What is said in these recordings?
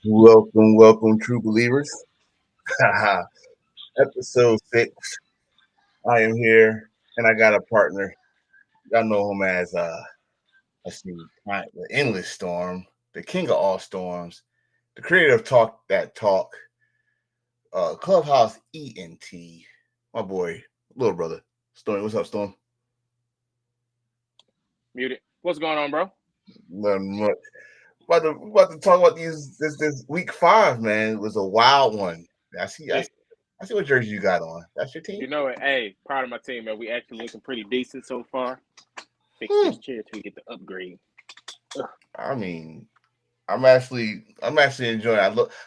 Welcome, true believers. Episode 6. I am here, and I got a partner. Y'all know him as let's see, the endless storm, the king of all storms, the creator of Talk That Talk, Clubhouse ENT. My boy, little brother, Storm. What's up, Storm? Muted. What's going on, bro? Nothing much. About to talk about this week 5, man. It was a wild one. I see, I It, see, I see what jersey you got on. That's your team. you know it. Hey, proud of my team, man. We actually looking pretty decent so far. Fix Hmm. this chair till we get the upgrade. Ugh. I mean, I'm actually enjoying.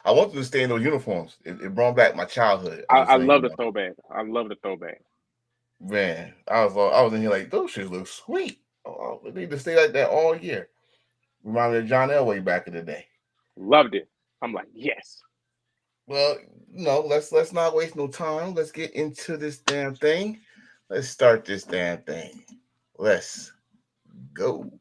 I wanted to stay in those uniforms. It brought back my childhood. I'm just I saying, love the throwback. I love the throwback. man. I was in here like those shoes look sweet. We need to stay like that all year. Remind me of John Elway back in the day. Loved it. I'm like, yes. Well, no, let's not waste no time. Let's get into this damn thing. Let's start this damn thing. Let's go.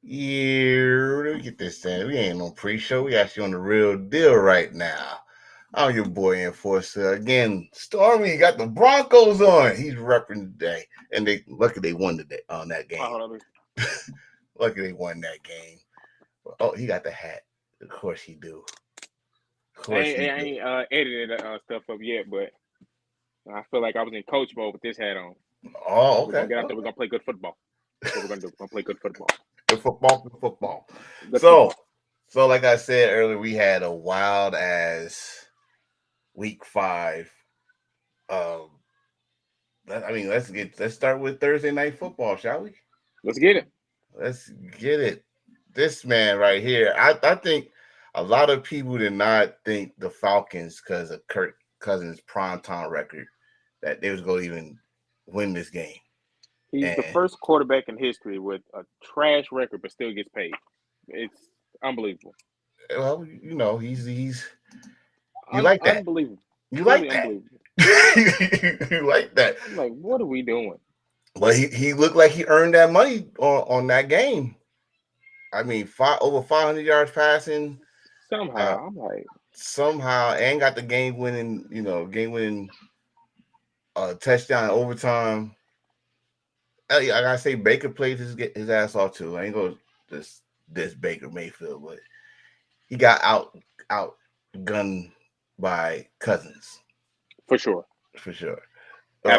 Yeah, let me get this thing. We ain't no pre-show. We actually on the real deal right now. I'm your boy Enforcer. Again, Stormy got the Broncos on. He's repping today. And they lucky they won today on that game. Hold on. Lucky they won that game. Oh, he got the hat. Of course he do. Of I course ain't, he I do. ain't edited stuff up yet, but I feel like I was in coach mode with this hat on. Oh, We're gonna okay. get out there. We're Okay. gonna play good football. That's what we're gonna do. We're gonna play good football. Good football, good football. Good So, football. so like I said earlier, we had a wild as week 5. Um, let's start with Thursday night football, shall we? Let's get it. Let's get it. This man right here, I think a lot of people did not think the Falcons, because of Kirk Cousins' primetime record, that they was going to even win this game. He's the And first quarterback in history with a trash record, but still gets paid. It's unbelievable. well, he's you like that. Unbelievable. You Truly like that. unbelievable. You like that. I'm like, what are we doing? But he looked like he earned that money on that game. I mean, over 500 yards passing. Uh, Somehow, I'm like, somehow and got the game winning touchdown in overtime. I gotta say Baker played his ass off too. I ain't gonna this Baker Mayfield, but he got outgunned by Cousins for sure. for sure. Any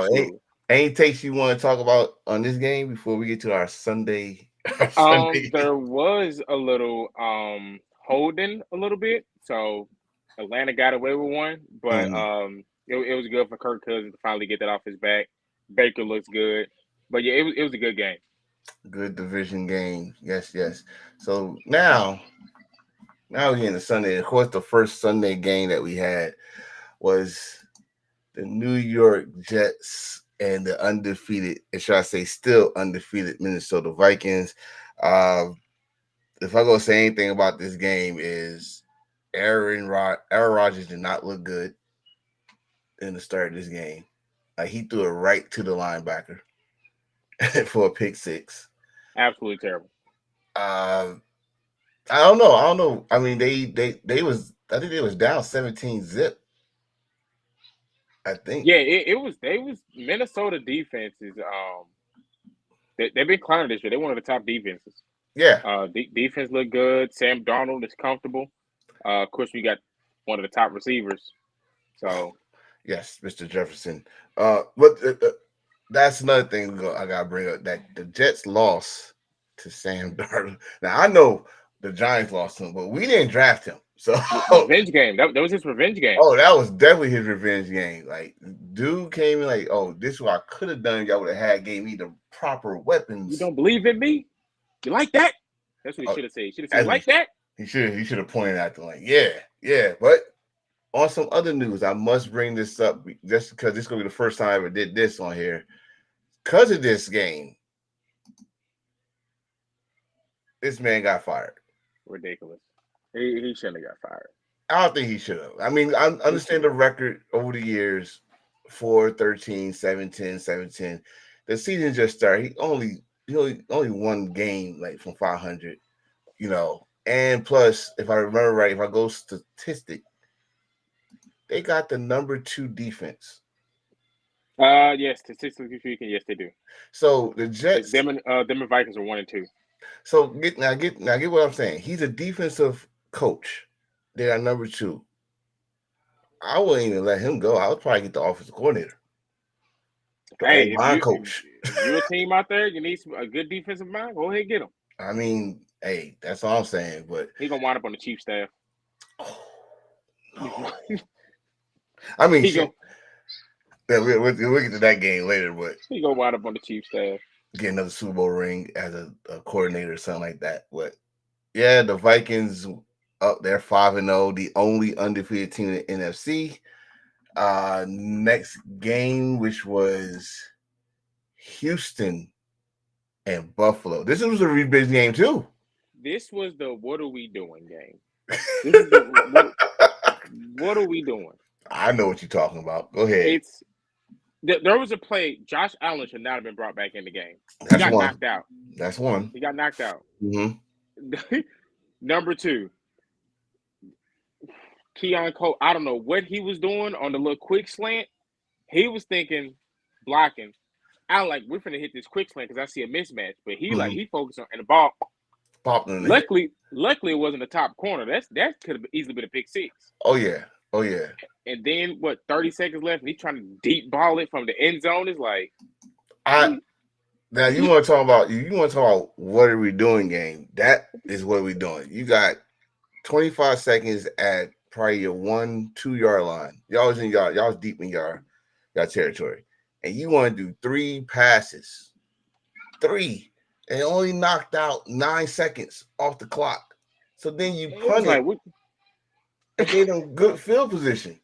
Absolutely. takes you want to talk about on this game before we get to our Sunday our Sunday? There was a little holding a little bit, so Atlanta got away with one, but Mhm. it was good for Kirk Cousins to finally get that off his back. Baker looks good, but yeah, it was a good game. Good division game. Yes, yes. So now we're in the Sunday. Of course, the first Sunday game that we had was the New York Jets and the undefeated, and should I say, still undefeated Minnesota Vikings. Uh, if I go say anything about this game, is Aaron Rodgers did not look good in the start of this game. He threw it right to the linebacker for a pick six. Absolutely terrible. Uh, I don't know. I don't know. I mean, they was I think they was down 17 zip. I think. Yeah, it was they was Minnesota defenses. They've been climbing this year. They're one of the top defenses. Yeah. Defense look good. Sam Darnold is comfortable. Of course, we got one of the top receivers. So Yes, Mr. Jefferson. But that's another thing I gotta bring up, that the Jets lost to Sam Darnold. Now I know the Giants lost him, but we didn't draft him, So Revenge game. That was his revenge game. oh, that was definitely his revenge game. Like, dude came in like, oh, this is what I could have done. Y'all would have had gave me the proper weapons. You don't believe in me? You like that? That's what he should have said. He should have said, like that? He should have pointed out the like, yeah. But on some other news, I must bring this up just because this is gonna be the first time I ever did this on here. Because of this game, this man got fired. Ridiculous. He shouldn't have got fired. I don't think he should have. I mean, I understand the record over the years 4-13, 7-10, 7-10. The season just started. He only won game like from 500, you know. And plus, if I remember right, if I go statistic, they got the number 2 defense. Yes, statistically speaking, yes, they do. So the Jets, them and Vikings are 1 and 2. So get what I'm saying. He's a defensive coach. They are number 2. I wouldn't even let him go. I would probably get the offensive coordinator. Hey, coach. If you're a team out there, you need a good defensive mind, go ahead and get him. I mean, hey, that's all I'm saying. But he's gonna wind up on the Chiefs staff. Oh, no. I mean, we'll get to that game later, but he's gonna wind up on the Chiefs staff. Get another Super Bowl ring as a coordinator or something like that. But yeah, the Vikings up there 5-0, the only undefeated team in the NFC. Next game, which was Houston and Buffalo. This was a revenge game too. This was the what are we doing game. This is the what are we doing? I know what you're talking about. Go ahead. There was a play. Josh Allen should not have been brought back in the game. He got knocked out. That's one. He got knocked out. Mm-hmm. Number 2, Keon Cole. I don't know what he was doing on the little quick slant. He was thinking blocking. I like we're finna hit this quick slant because I see a mismatch. But he focused on and the ball popped in. Luckily, it wasn't the top corner. That could have easily been a pick 6. Oh yeah. And then 30 seconds left, and he's trying to deep ball it from the end zone. Is like, now you want to talk about what are we doing game? That is what we're doing. You got 25 seconds at probably your 1-2 yard line. Y'all was deep in your territory, and you want to do 3 passes, and only knocked out 9 seconds off the clock. So then you punt it. They gave them good field position.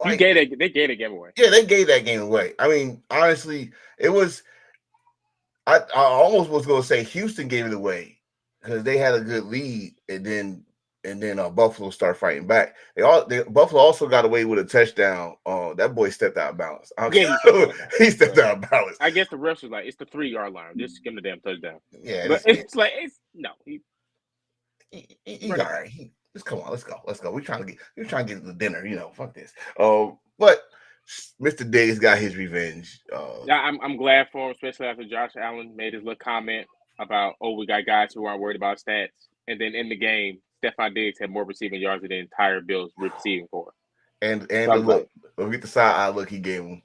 They gave that game away. Yeah, they gave that game away. I mean, honestly, it was. I almost was going to say Houston gave it away because they had a good lead, and then Buffalo started fighting back. Buffalo also got away with a touchdown. That boy stepped out of balance. He stepped out of balance. I guess the refs was like, it's the 3 yard line. Just give him the damn touchdown. Yeah, but it's like no. He's all right. Just come on, let's go. We're trying to get the dinner, fuck this. But Mr. Diggs got his revenge. Yeah, I'm glad for him, especially after Josh Allen made his little comment about, we got guys who aren't worried about stats. And then in the game, Stephon Diggs had more receiving yards than the entire Bills receiving core. And look at the side eye look he gave him.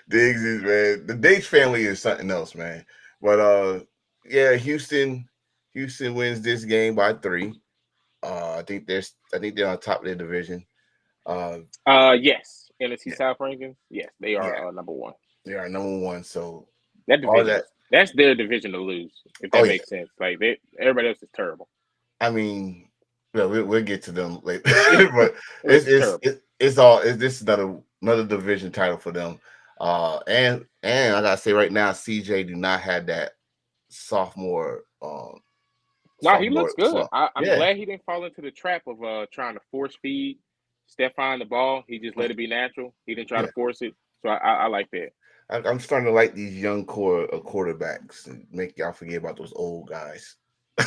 Diggs is, man. The Diggs family is something else, man. But yeah, Houston wins this game by 3. I think they're on top of their division. Yes. NFC South rankings. Yes, they are number 1. They are number 1. So that division, that's their division to lose, if that makes sense. Like everybody else is terrible. I mean, we'll get to them later. But this is another division title for them. And I gotta say right now, CJ do not have that sophomore. No, he looks good. I'm glad he didn't fall into the trap of trying to force feed Stephon the ball. He just let it be natural. He didn't try to force it. So I like that. I'm starting to like these young quarterbacks and make y'all forget about those old guys.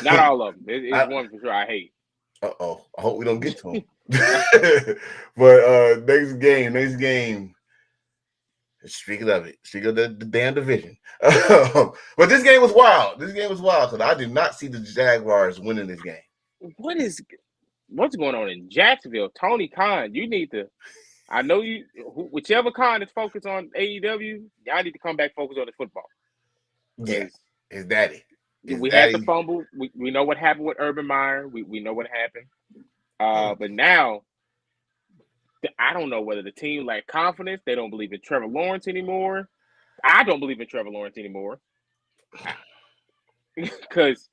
Not all of them. It's one for sure I hate. Uh-oh. I hope we don't get to them. But next game. Speaking of the damn division. But this game was wild. Because I did not see the Jaguars winning this game. What's going on in Jacksonville? Tony Khan, you need to. I know whichever Khan is focused on AEW, y'all need to come back focus on the football. Yeah, his daddy. His We had the daddy. fumble. We know what happened with Urban Meyer. We know what happened. Hmm. But now I don't know whether the team lack confidence. They don't believe in Trevor Lawrence anymore. I don't believe in Trevor Lawrence anymore because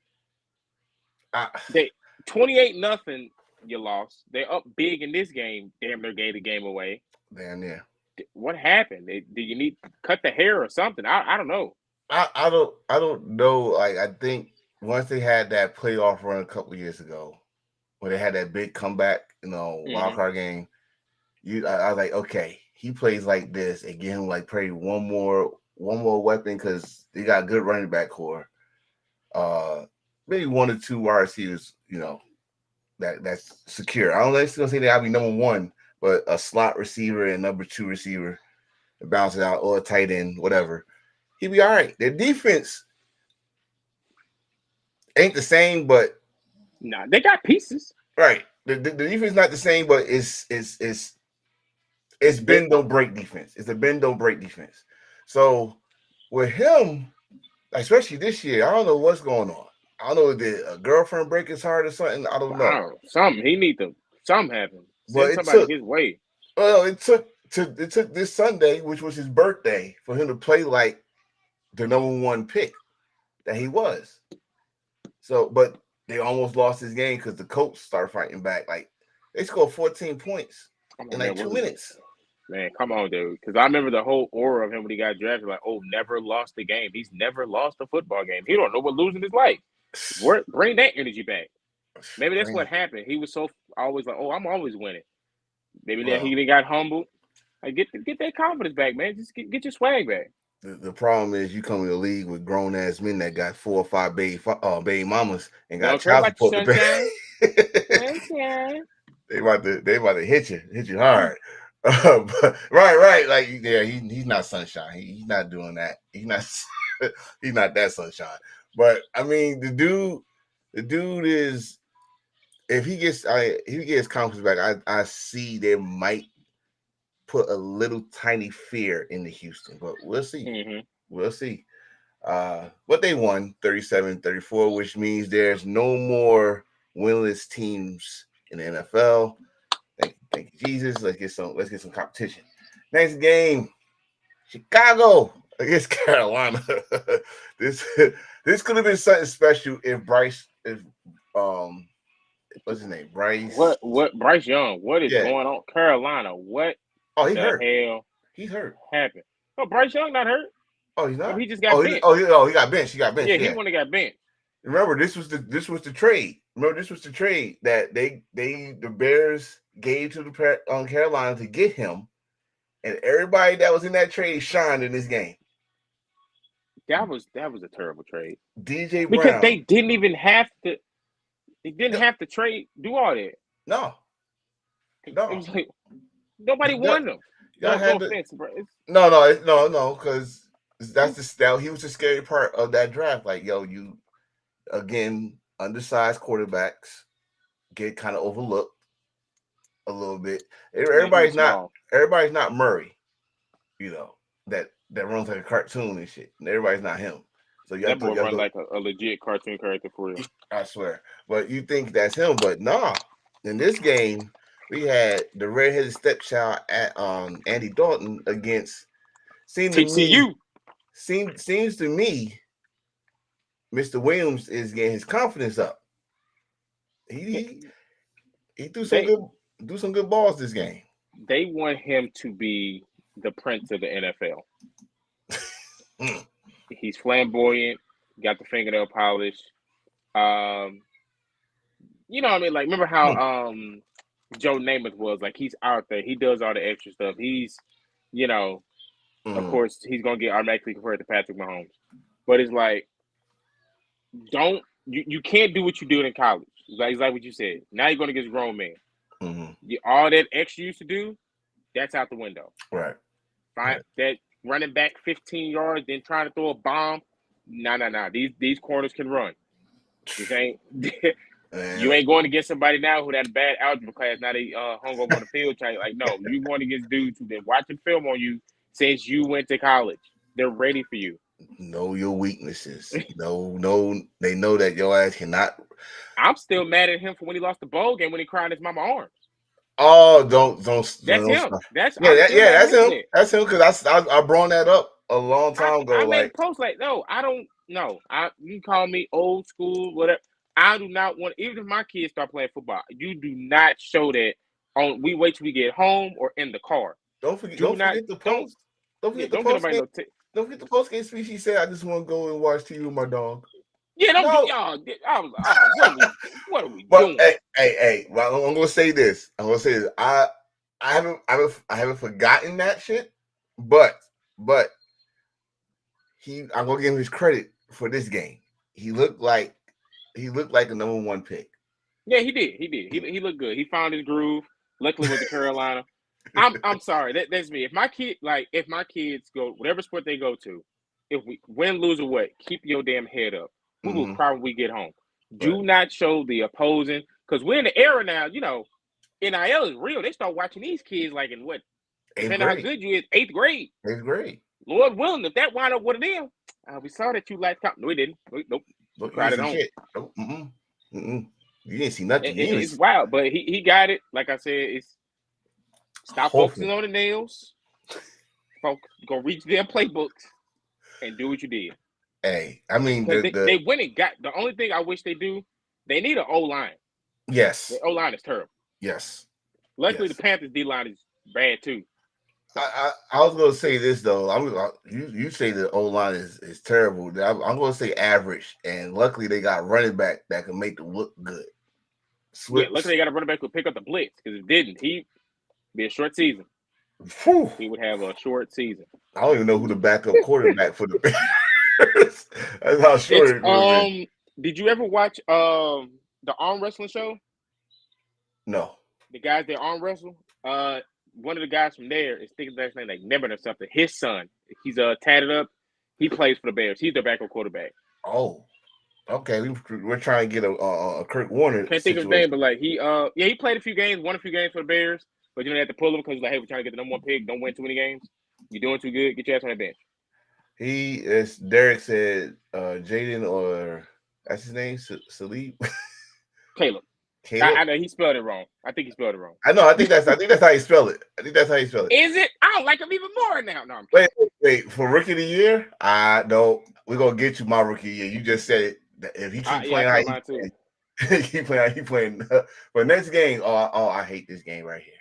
I, they 28-0. You lost. They're up big in this game. Damn, they gave the game away. damn yeah. What happened? Do you need to cut the hair or something? I don't know. I don't know. Like I think once they had that playoff run a couple years ago, when they had that big comeback, wild Mm-hmm. card game, I was like, okay, he plays like this and get him like probably one more weapon because they got a good running back core. Maybe one or two wide receivers, that's secure. I don't know if it's gonna say they gotta be number one, but a slot receiver and number two receiver to bounce it out or a tight end, whatever. He'd be all right. Their defense ain't the same, but Nah, they got pieces. right. The defense not the same, but it's They, bend don't break defense. It's a bend don't break defense. So with him, especially this year, I don't know what's going on. I don't know if a girlfriend break his heart or something. I don't know. wow, something he need to something happen. But Send somebody his way. it took this Sunday, which was his birthday, for him to play like the number one pick that he was. So, but they almost lost his game because the Colts started fighting back. Like they scored 14 points Come in on, like man. 2 minutes. Man, come on, dude. Because I remember the whole aura of him when he got drafted. Like, oh, never lost a game. He's never lost a football game. He don't know what losing is like. Bring that energy back. Maybe that's what happened. He was so always like, oh, I'm always winning. Maybe that he got humbled. Like, get that confidence back, man. Just get your swag back. The problem is you come in the league with grown ass men that got 4 or 5 baby mamas and got Don't care child about support your to pay. sunshine. They about to hit you hard. Right. Like yeah, he's not sunshine. He's not doing that. He's not that sunshine. But I mean, the dude is if he gets confidence back, I see they might put a little tiny fear into Houston, but we'll see. Mm-hmm. We'll see. But they won 37-34, which means there's no more winless teams in the NFL. Thank you, Jesus. Let's get some competition. Next game, Chicago against Carolina. this could have been something special if what's his name? Bryce. What Bryce Young? What is Yeah. going on? Carolina. What he the hurt. hell He's hurt. happened? Oh, Bryce Young not hurt. Oh, he's not. He just got benched. He got benched. He got benched. Yeah, he wouldn't have got benched. Remember, this was the trade. Remember, this was the trade that the Bears gave to the Carolina to get him, and everybody that was in that trade shined in this game. That was a terrible trade. DJ Brown, because they didn't even have to. They didn't have to do all that. No. It was like nobody wanted them. No offense, bro. No, because that's he was the scary part of that draft. Like, yo, you again undersized quarterbacks get kind of overlooked a little bit. Everybody's not Murray, that runs like a cartoon and shit. And everybody's not him. So you that boy run like a legit cartoon character for you. I swear. But you think that's him, but nah. In this game, we had the redheaded stepchild at Andy Dalton against TCU. Seems to me, Mr. Williams is getting his confidence up. He threw some good balls this game. They want him to be the prince of the NFL. He's flamboyant, got the fingernail polish. You know what I mean? Like, remember how Joe Namath was? Like, he's out there. He does all the extra stuff. He's, of course, he's going to get automatically compared to Patrick Mahomes. But it's like, you can't do what you did in college. It's like what you said. Now you're going against grown men. Mm-hmm. All that extra you used to do, that's out the window. Right. Right. That running back 15 yards, then trying to throw a bomb. No. These corners can run. This ain't you ain't going against somebody now who had a bad algebra class. Now they hung over on the field trying like, no, you going against dudes who've been watching film on you since you went to college. They're ready for you. Know your weaknesses. No, they know that your ass cannot. I'm still mad at him for when he lost the bowl game when he cried in his mama arms. Oh, don't That's him. stop. I'm still mad at That's him for him. that. That's him because I brought that up a long time ago. I made a Like, post like, no, I don't know. You can call me old school, whatever. I do not want, even if my kids start playing football, you do not show that on. We wait till we get home or in the car. don't forget the post. Don't forget the don't get post nobody game. no. Don't forget the post game speech. He said, "I just want to go and watch TV with my dog." Yeah, don't No. get y'all. I was like, oh, what are we But doing? hey. Well, I'm gonna say this. I haven't forgotten that shit. But I'm gonna give him his credit for this game. He looked like a number one pick. Yeah, he did. He looked good. He found his groove. Luckily with the Carolina. I'm sorry. That's me. If my kids go whatever sport they go to, if we win, lose, or what, keep your damn head up. We will cry when we get home. Do not show the opposing, because we're in the era now. You know, NIL is real. They start watching these kids like in what? Depending on how good you is, 8th grade. 8th grade. Lord willing, if that wind up with them, we saw that you liked. No, we didn't. Nope. Look, cried at home. Nope. You didn't see nothing. It's wild, but he got it. Like I said, it's stop focusing on the nails. Folks, go reach their playbooks and do what you did. Hey, I mean, they went and got. The only thing I wish they do, they need an O line. Yes, the O line is terrible. Yes. Luckily, the Panthers D line is bad too. I was going to say this though. You say the O line is terrible. I'm going to say average, and luckily they got running back that can make them look good. Yeah, luckily they got a running back who pick up the blitz, because if it didn't, he'd be a short season. Whew. He would have a short season. I don't even know who the backup quarterback for the Bears. That's how short it was. Did you ever watch the arm wrestling show? No. The guys that arm wrestle. One of the guys from there is thinking that's name like Nebben or something. His son, he's tatted up. He plays for the Bears. He's their backup quarterback. Oh, okay. We're trying to get a Kurt Warner. Can't think of his name, but like he played a few games, won a few games for the Bears, but you don't have to pull him because like, hey, we're trying to get the number one pick. Don't win too many games. You're doing too good. Get your ass on the bench. As Derek said, Jaden, or that's his name, Salib. Caleb. I know he spelled it wrong. I think he spelled it wrong. I know. I think that's how you spell it. Is it? I don't like him even more now. No, wait. For rookie of the year, no. We're gonna get you my rookie of the year. You just said it. If he keep playing how he playing. But next game, I hate this game right here.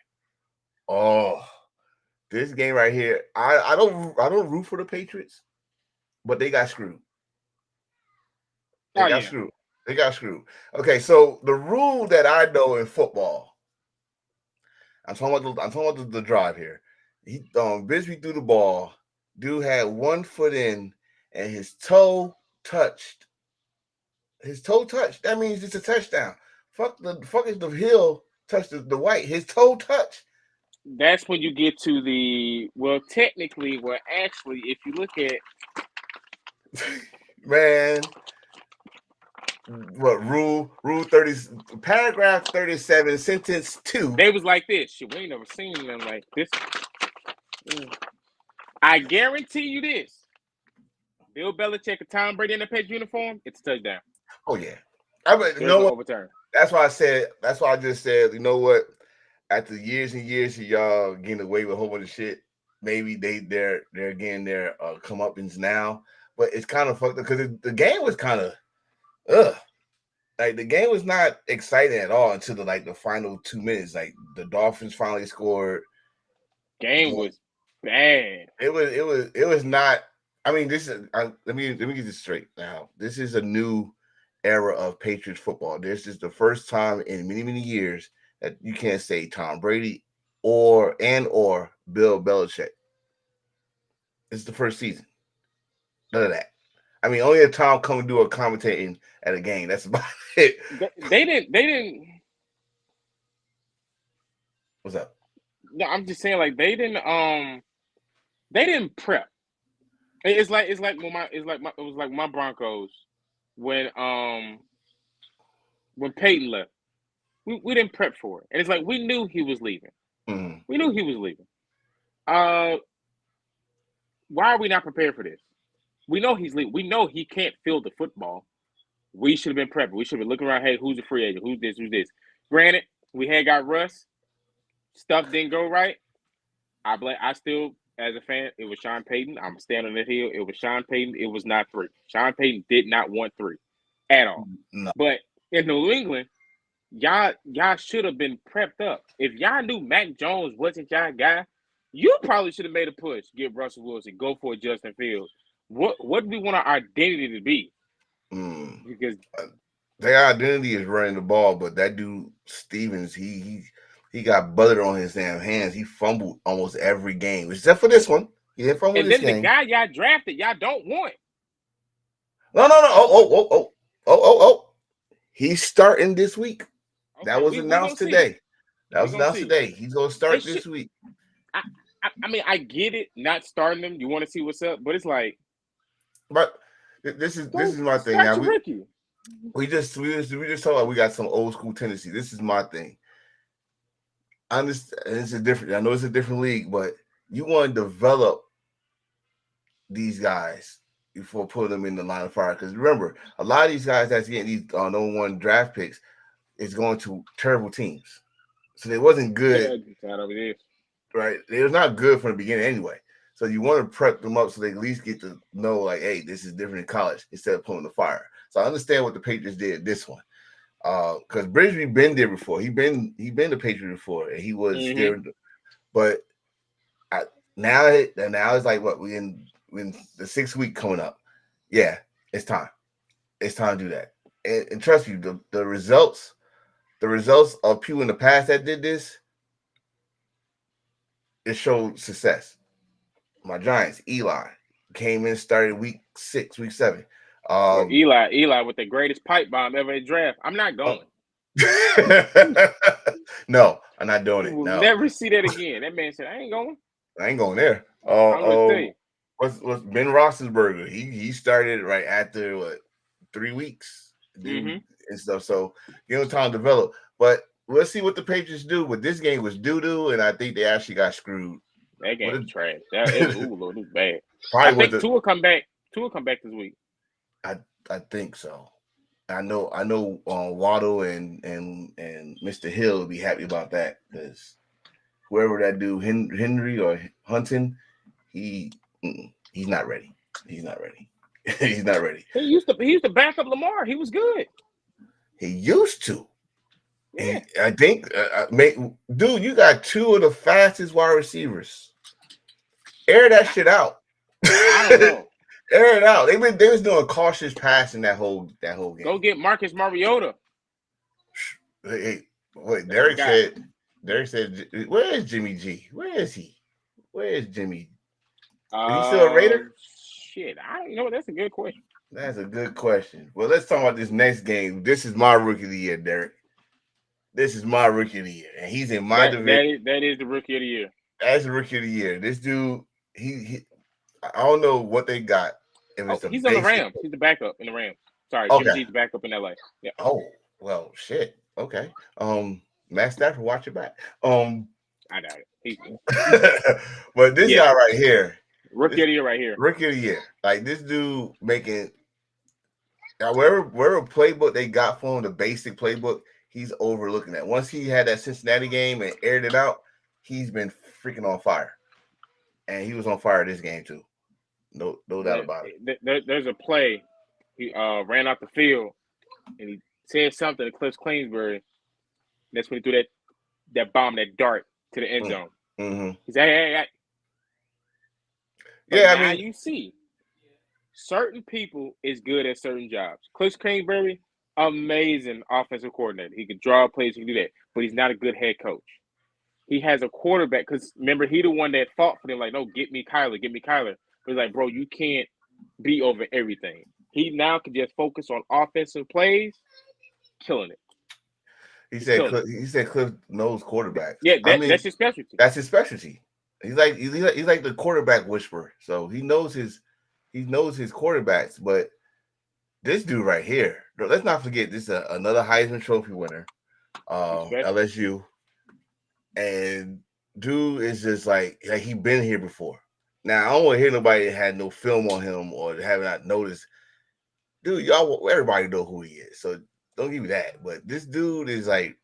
Oh, this game right here. I don't root for the Patriots, but they got screwed. They got screwed. Okay, so the rule that I know in football, I'm talking about the drive here. Bisbee threw the ball. Dude had 1 foot in, and his toe touched. That means it's a touchdown. Fuck is the heel touched the white. His toe touched. That's when you get to technically, actually, if you look at man. What rule 30, paragraph 37, sentence 2. They was like this. Shit, we ain't never seen them like this. I guarantee you this. Bill Belichick and Tom Brady in the Patriots uniform, it's a touchdown. Oh yeah. You know what? Overturn. That's why I just said, you know what? After years and years of y'all getting away with a whole bunch of shit, maybe they're getting their comeuppance now. But it's kind of fucked up because the game was kind of like the game was not exciting at all until the final 2 minutes. Like the Dolphins finally scored. Game was bad. It was not. I mean, this is. Let me get this straight now. This is a new era of Patriots football. This is the first time in many years that you can't say Tom Brady or Bill Belichick. It's the first season. None of that. I mean, only if Tom come and do a commentating at a game. That's about it. They didn't. What's up? No, I'm just saying, like they didn't prep. It was like my Broncos when Peyton left. We didn't prep for it, and it's like we knew he was leaving. Mm-hmm. We knew he was leaving. Why are we not prepared for this? We know he's leaving. We know he can't field the football. We should have been prepping. We should have been looking around. Hey, who's a free agent? Who's this? Who's this? Granted, we had got Russ. Stuff didn't go right. I still, as a fan, it was Sean Payton. I'm standing on the hill. It was Sean Payton. It was not 3. Sean Payton did not want 3 at all. No. But in New England, y'all should have been prepped up. If y'all knew Mac Jones wasn't y'all guy, you probably should have made a push. Get Russell Wilson. Go for Justin Fields. What do we want our identity to be? Because their identity is running the ball, but that dude Stevens, he got buttered on his damn hands. He fumbled almost every game, except for this one. He didn't fumble and this then game. the guy y'all drafted, y'all don't want. No. Oh. He's starting this week. Okay, that was announced today. That was announced today. He's gonna start this week. I mean, I get it, not starting them. You want to see what's up, but it's like. But this is my thing. Now we just told we got some old school tendency. This is my thing. I understand it's a different. I know it's a different league, but you want to develop these guys before putting them in the line of fire. Because remember, a lot of these guys that's getting these no one draft picks is going to terrible teams, so they wasn't good. Right, they was not good from the beginning anyway. So you want to prep them up so they at least get to know, like, hey, this is different in college instead of putting the fire. So I understand what the Patriots did this one. Because Bridgeby been there before. He been the Patriot before, and he was there. But now it's like what we in the 6th week coming up. Yeah, it's time. It's time to do that. And trust me, the results of people in the past that did this, it showed success. My Giants, Eli, came in, started week 6, week 7. Eli with the greatest pipe bomb ever in draft. I'm not going. No, I'm not doing it. We'll no. never see that again. That man said, I ain't going. I ain't going there. What's Ben Roethlisberger? He started right after 3 weeks and stuff. So give him time to develop. But we'll see what the Patriots do. But this game was doo-doo, and I think they actually got screwed. That game was trash. It was bad. I think Tua come back. Tua come back this week. I think so. I know Waddle and Mr. Hill will be happy about that, because whoever that dude Henry or Hunting, he's not ready. He's not ready. He's not ready. He used to back up Lamar. He was good. He used to. Yeah. I think, dude, you got 2 of the fastest wide receivers. Air that shit out. I don't know. Air it out. They was doing cautious passing that whole game. Go get Marcus Mariota. Hey, what Derek said, where is Jimmy G? Where is he? Where is Jimmy? Is he still a Raider? Shit, I don't know. That's a good question. That's a good question. Well, let's talk about this next game. This is my rookie of the year, Derek. This is my rookie of the year, and he's in my division. That is the rookie of the year. That's the rookie of the year. This dude, he I don't know what they got. He's on the Rams. He's the backup in the Rams. Sorry, okay. Jimmy G's the backup in LA. Yeah. Oh, well, shit. Okay. Matt Stafford, watch your back. I got it. But this guy right here, rookie of the year right here. Rookie of the year. Like, this dude making wherever playbook they got for him, the basic playbook, he's overlooking that. Once he had that Cincinnati game and aired it out, he's been freaking on fire. And he was on fire this game too. No doubt about it. There's a play. He ran out the field and he said something to Cliff Kingsbury. That's when he threw that bomb, that dart to the end zone. Mm-hmm. He said, hey. Yeah, I mean, you see, certain people is good at certain jobs. Cliff Kingsbury, amazing offensive coordinator. He can draw plays, he can do that, but he's not a good head coach. He has a quarterback, because remember, he the one that fought for them, like, no, get me Kyler. But he's like, bro, you can't be over everything. He now can just focus on offensive plays, killing it. He said Cliff knows quarterbacks. Yeah, that's his specialty. That's his specialty. He's like the quarterback whisperer. So he knows his quarterbacks. But this dude right here, let's not forget, this is another Heisman Trophy winner, LSU. And dude is just like he been here before. Now I don't want to hear nobody that had no film on him or have not noticed. Dude, y'all, everybody know who he is, so don't give me that. But this dude is like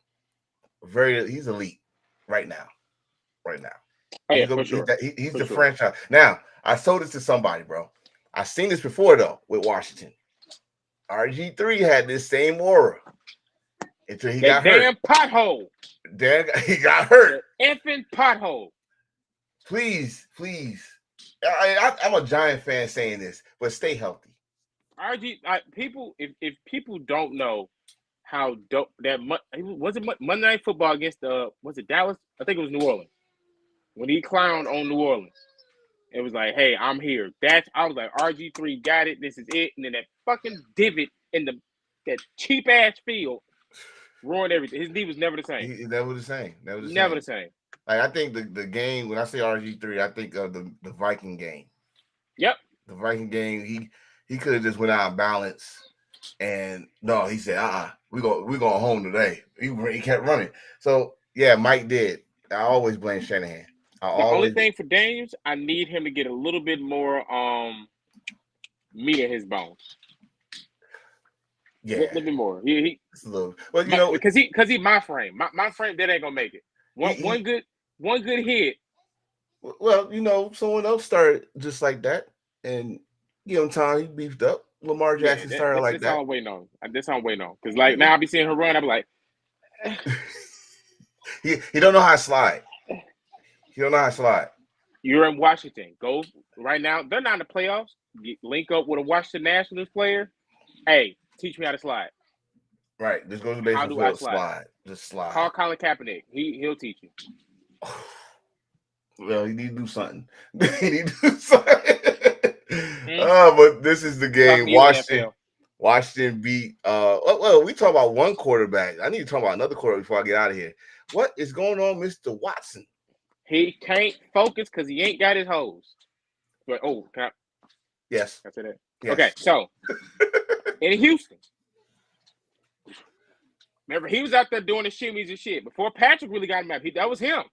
he's elite right now. Right now, Oh yeah, he's for gonna sure. he's For the sure. franchise. Now I told this to somebody, bro. I seen this before though with Washington. RG3 had this same aura until he That got hurt. damn pothole. Then he got hurt. That effing pothole. Please. I'm a Giant fan saying this, but stay healthy. People, if people don't know how dope that was it Monday Night Football against was it Dallas? I think it was New Orleans. When he clowned on New Orleans, it was like, hey, I'm here. I was like, RG3 got it. This is it. And then that fucking divot in that cheap ass field ruined everything. His knee was never the same. That was the same. Never the same. Like I think the game, when I say RG3, I think of the Viking game. Yep. The Viking game, he could have just went out of balance. And no, he said, we're going home today. He kept running. So yeah, Mike did. I always blame Shanahan. Only thing for Daniels, I need him to get a little bit more meat in his bones. Yeah, a little bit more. He a little. Well, because he my frame. My frame that ain't gonna make it. One good hit. Well, someone else started just like that, and give him time. He beefed up. Lamar Jackson started like that. That's all I'm waiting on. That's all I'm waiting on. Because now I be seeing her run. I'm like, he don't know how to slide. He don't know how to slide. You're in Washington. Go right now. They're not in the playoffs. Link up with a Washington Nationals player. Hey, teach me how to slide. Right. Just go to the baseball field. Slide. Just slide. Call Colin Kaepernick. He'll teach you. Well, he need to do something. But this is the game. Washington beat. Well, we talk about one quarterback. I need to talk about another quarterback before I get out of here. What is going on, Mr. Watson? He can't focus because he ain't got his hose. But yes, I said that. Yes. Okay, so in Houston, remember he was out there doing the shimmies and shit before Patrick really got him up. That was him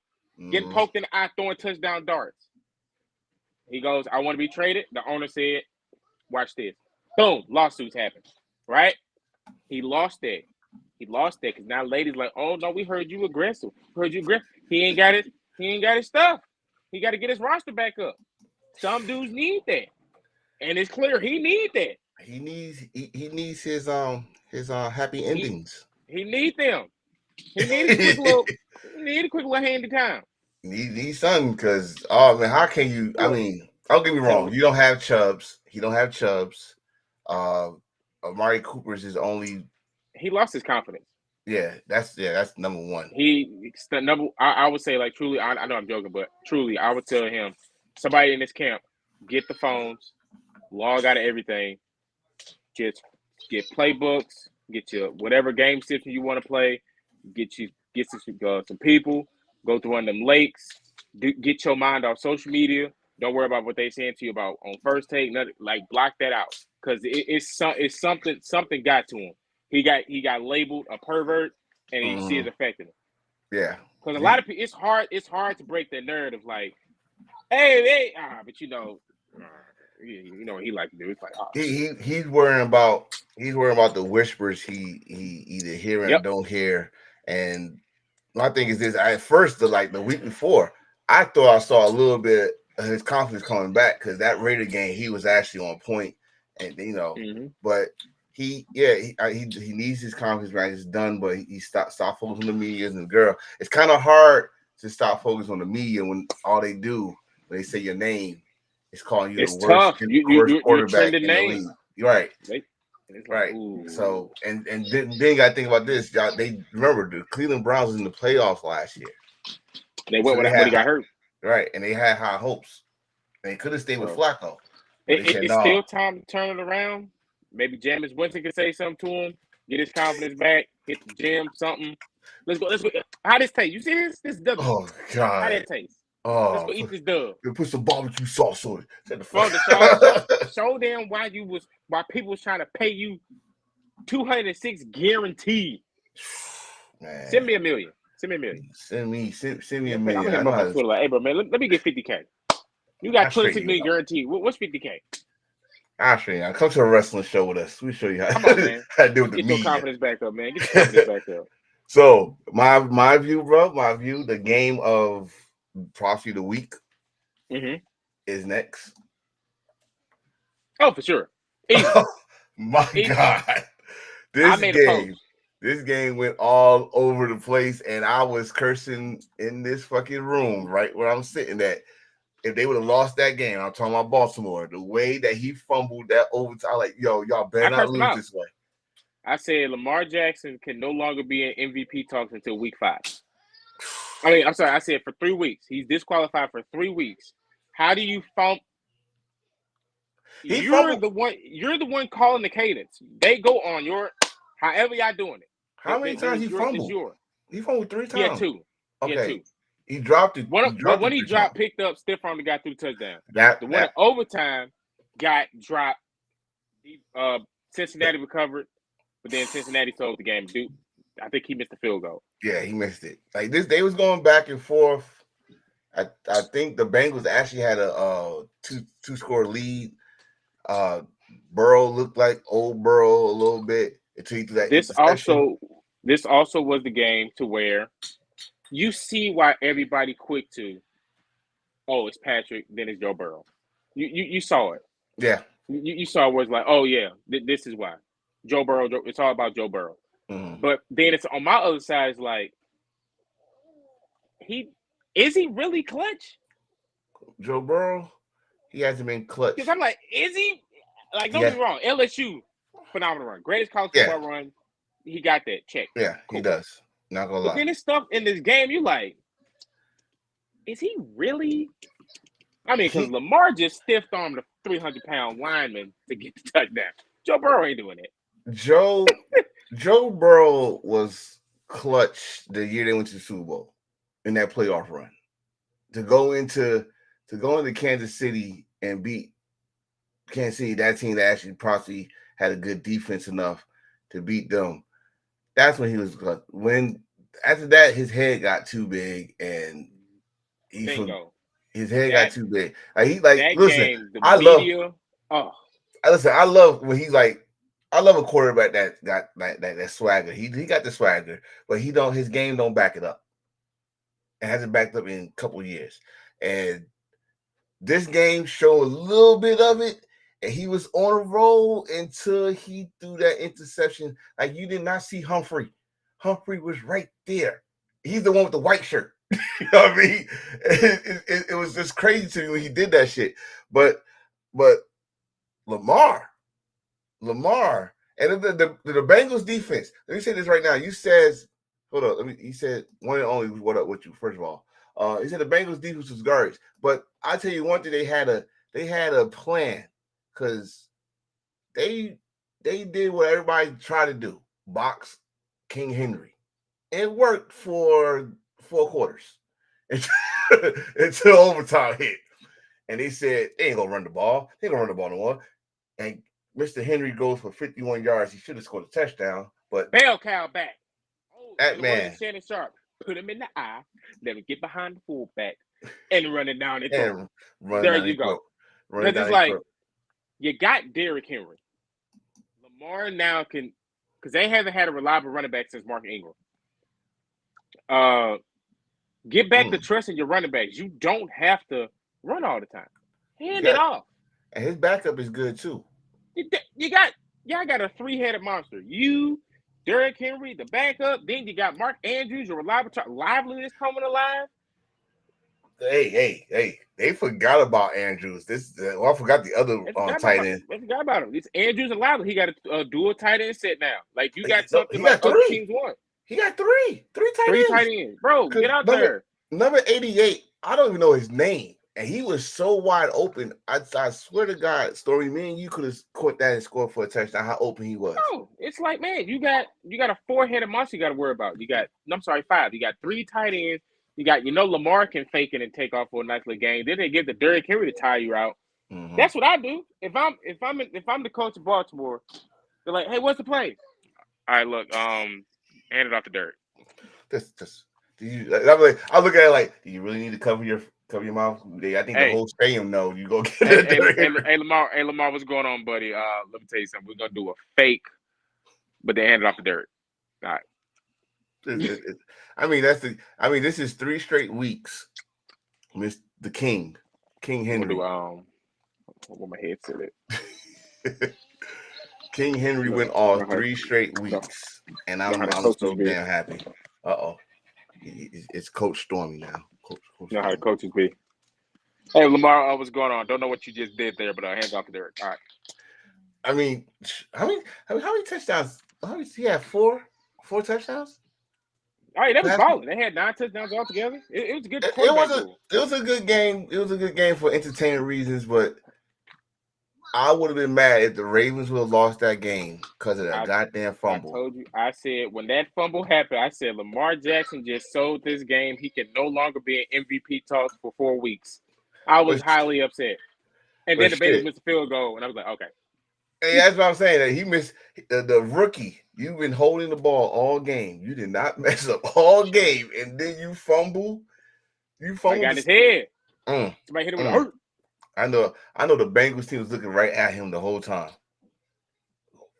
getting poked in the eye, throwing touchdown darts. He goes, "I want to be traded." The owner said, "Watch this." Boom, lawsuits happen. Right? He lost that. Because now ladies like, "Oh no, we heard you aggressive. He ain't got it. He ain't got his stuff. He got to get his roster back up." Some dudes need that, and it's clear he needs that. He needs his happy endings. He needs them. He needs a quick little handy time. Need something because how can you? I mean, don't get me wrong. You don't have Chubbs. He don't have Chubbs. Amari Cooper's his only. He lost his confidence. Yeah, that's number one. I would say, like, truly, I know I'm joking, but truly, I would tell him, somebody in this camp, get the phones, log out of everything, just get playbooks, get your whatever game system you want to play, get some people, go to one of them lakes, get your mind off social media. Don't worry about what they saying to you about on First Take. Nothing, like, block that out because it's something got to him. He got labeled a pervert, and you see it's affecting him. Yeah, because a lot of people, it's hard to break that narrative. Like, hey, but you know what he like to do. It's like, he's worrying about the whispers he either hear and don't hear. And my thing is this: at first, the week before, I thought I saw a little bit of his confidence coming back because that Raider game he was actually on point, and but. He needs his confidence back. It's done, but he stopped focusing on the media and the girl. It's kind of hard to stop focusing on the media when all they do when they say your name is calling you it's the worst, tough. worst quarterback in the league. You're right. Right. Ooh. So and then you got to think about this. Y'all, they remember the Cleveland Browns was in the playoffs last year. They went when he got hurt. Right, and they had high hopes. They could have stayed with Flacco. It's still time to turn it around. Maybe Jameis Winston could say something to him, get his confidence back, hit the gym, something. Let's go. How this taste? You see this? This dub. Oh God. How that taste? Oh, let's go eat this dub. Put some barbecue sauce on it. Show them why people was trying to pay you $206 guaranteed. Man. Send me $1 million. Send me $1 million. I'm like, hey bro, man, let me get $50K. You got I'll straighten 26 you million out. guaranteed. What's 50K? I'll straighten you out. Come to a wrestling show with us. We show you Come on, man. how to deal with Get the your media. confidence back up, man. Get your confidence back up. So my view, bro, the game of possibly the week is next. Oh, for sure. Easy. My Easy. God. I made a post. This game went all over the place, and I was cursing in this fucking room right where I'm sitting at. If they would have lost that game, I'm talking about Baltimore, the way that he fumbled that overtime, like, yo, y'all better not cursed him lose out. this way. I said Lamar Jackson can no longer be in MVP talks until week 5. I mean, I'm sorry. I said for 3 weeks. He's disqualified for 3 weeks. How do you fumble? You're the one calling the cadence. They go on your however y'all doing it. How many times he fumbled? It's yours. He fumbled 3 times. He had 2. Okay. He dropped it. But when he dropped, picked up, stiff arm and got through the touchdown. The one in overtime got dropped. Cincinnati recovered, but then Cincinnati sold the game. Dude, I think he missed the field goal. Yeah, he missed it. Like this, they was going back and forth. I think the Bengals actually had a two score lead. Burrow looked like old Burrow a little bit until he threw that interception. This also was the game to where you see why everybody quick to, oh, it's Patrick, then it's Joe Burrow. You saw it. Yeah. You saw where it's like, oh yeah, this is why. Joe Burrow, it's all about Joe Burrow. Mm-hmm. But then it's on my other side, it's like, is he really clutch? Joe Burrow, he hasn't been clutch. Because I'm like, is he? Like, don't get me wrong, LSU, phenomenal run. Greatest college football run. He got that check. Yeah, cool. He does. Not gonna lie. But then this stuff in this game, you like, is he really? I mean, because Lamar just stiff-armed a 300-pound lineman to get the touchdown. Joe Burrow ain't doing it. Joe Burrow was clutch the year they went to the Super Bowl in that playoff run. To go into Kansas City and beat Kansas City, that team that actually possibly had a good defense enough to beat them. That's when he was clutch. When after that, his head got too big and his head got too big. Listen, I love when he's like, I love a quarterback that got that swagger. He got the swagger, but his game don't back it up. It hasn't backed up in a couple of years. And this game showed a little bit of it, and he was on a roll until he threw that interception. Like, you did not see Humphrey. Humphrey was right there. He's the one with the white shirt. You know what I mean? It was just crazy to me when he did that shit. But Lamar, and the Bengals defense. Let me say this right now. You said, hold up. He said one and only. What up with you? First of all, he said the Bengals defense was garbage. But I tell you one thing, they had a plan because they did what everybody tried to do: box King Henry. It worked for 4 quarters until overtime hit, and they said they ain't gonna run the ball. They ain't gonna run the ball no more. And Mr. Henry goes for 51 yards. He should have scored a touchdown, but bell cow back. Oh, that man, Shannon Sharp, put him in the eye, let him get behind the fullback, and run it down and throw. There you go. Because it's like you got Derrick Henry. Lamar now can, because they haven't had a reliable running back since Mark Ingram. Get back to trusting your running backs. You don't have to run all the time. Hand it off. And his backup is good too. Y'all got a 3-headed monster. You, Derrick Henry, the backup. Then you got Mark Andrews, your reliable Lively is coming alive. Hey! They forgot about Andrews. I forgot the other tight end. They forgot about him. It's Andrews and Lively. He got a dual tight end set now. Like you got something he like got other 3. teams want. He got 3 tight ends. Bro, get out there. Number 88. I don't even know his name. And he was so wide open. I swear to God, Story, me and you could have caught that and scored for a touchdown. How open he was. No, it's like, man, you got a 4-headed monster you got to worry about. 5. You got 3 tight ends. You got, Lamar can fake it and take off for a nice little game. Then they give the Derrick Henry to tire you out. Mm-hmm. That's what I do. If I'm the coach of Baltimore, they're like, hey, what's the play? All right, look, hand it off to Derrick. I look at it like, do you really need to cover Cover your mouth. I think the Hey. whole stadium know you go get Hey, Lamar, what's going on, buddy? Let me tell you something. We're gonna do a fake, but they handed off the dirt. All right. I mean, this is 3 straight weeks. Miss the King Henry. What my head said it. King Henry went off 3 straight weeks, and I'm so damn happy. It's Coach Stormy now. Coach you know how the coaches be. Hey, Lamar, what's going on? Don't know what you just did there, but hands off the dirt. All right. I mean, how many touchdowns? He had 4 touchdowns. All right, that was balling. They had 9 touchdowns altogether. It was a good. It was a good game. It was a good game for entertainment reasons, but I would have been mad if the Ravens would have lost that game because of that goddamn fumble. I told you. I said when that fumble happened, I said Lamar Jackson just sold this game. He can no longer be in MVP talks for 4 weeks. I was highly upset. And then the Bengals missed a field goal, and I was like, okay. Hey, that's what I'm saying. That he missed the rookie. You've been holding the ball all game. You did not mess up all game, and then you fumble. I got his head. Somebody hit him with a hurt. I know the Bengals team was looking right at him the whole time.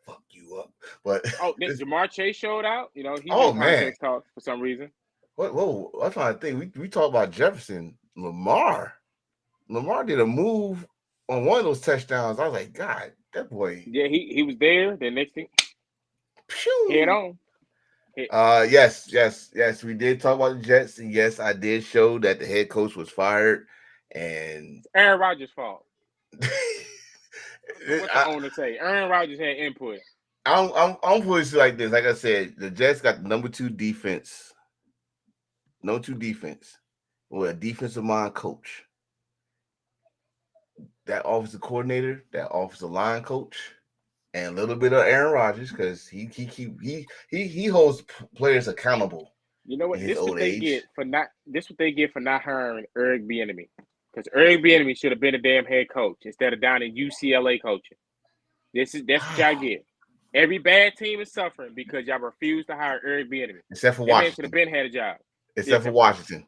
Fuck you up. But then Jamar Chase showed out. You know, he man, talk for some reason. Whoa, I'm trying to think. We talked about Jefferson. Lamar did a move on one of those touchdowns. I was like, God, that boy. Yeah, he was there. The next thing, head on. Yes. We did talk about the Jets, and yes, I did show that the head coach was fired, and it's Aaron Rodgers' fault. What the owner say? Aaron Rodgers had input. I'm putting it like this. Like I said, the Jets got the number 2 defense. No 2 defense. With a defensive mind coach. That offensive coordinator, that offensive line coach, and a little bit of Aaron Rodgers because he holds players accountable. You know what? This what they get for not hiring Eric Bieniemy. Because Eric Bieniemy should have been a damn head coach instead of down in UCLA coaching. That's what y'all get. Every bad team is suffering because y'all refuse to hire Eric Bieniemy. Except for Washington. Should have been had a job. Except for Washington.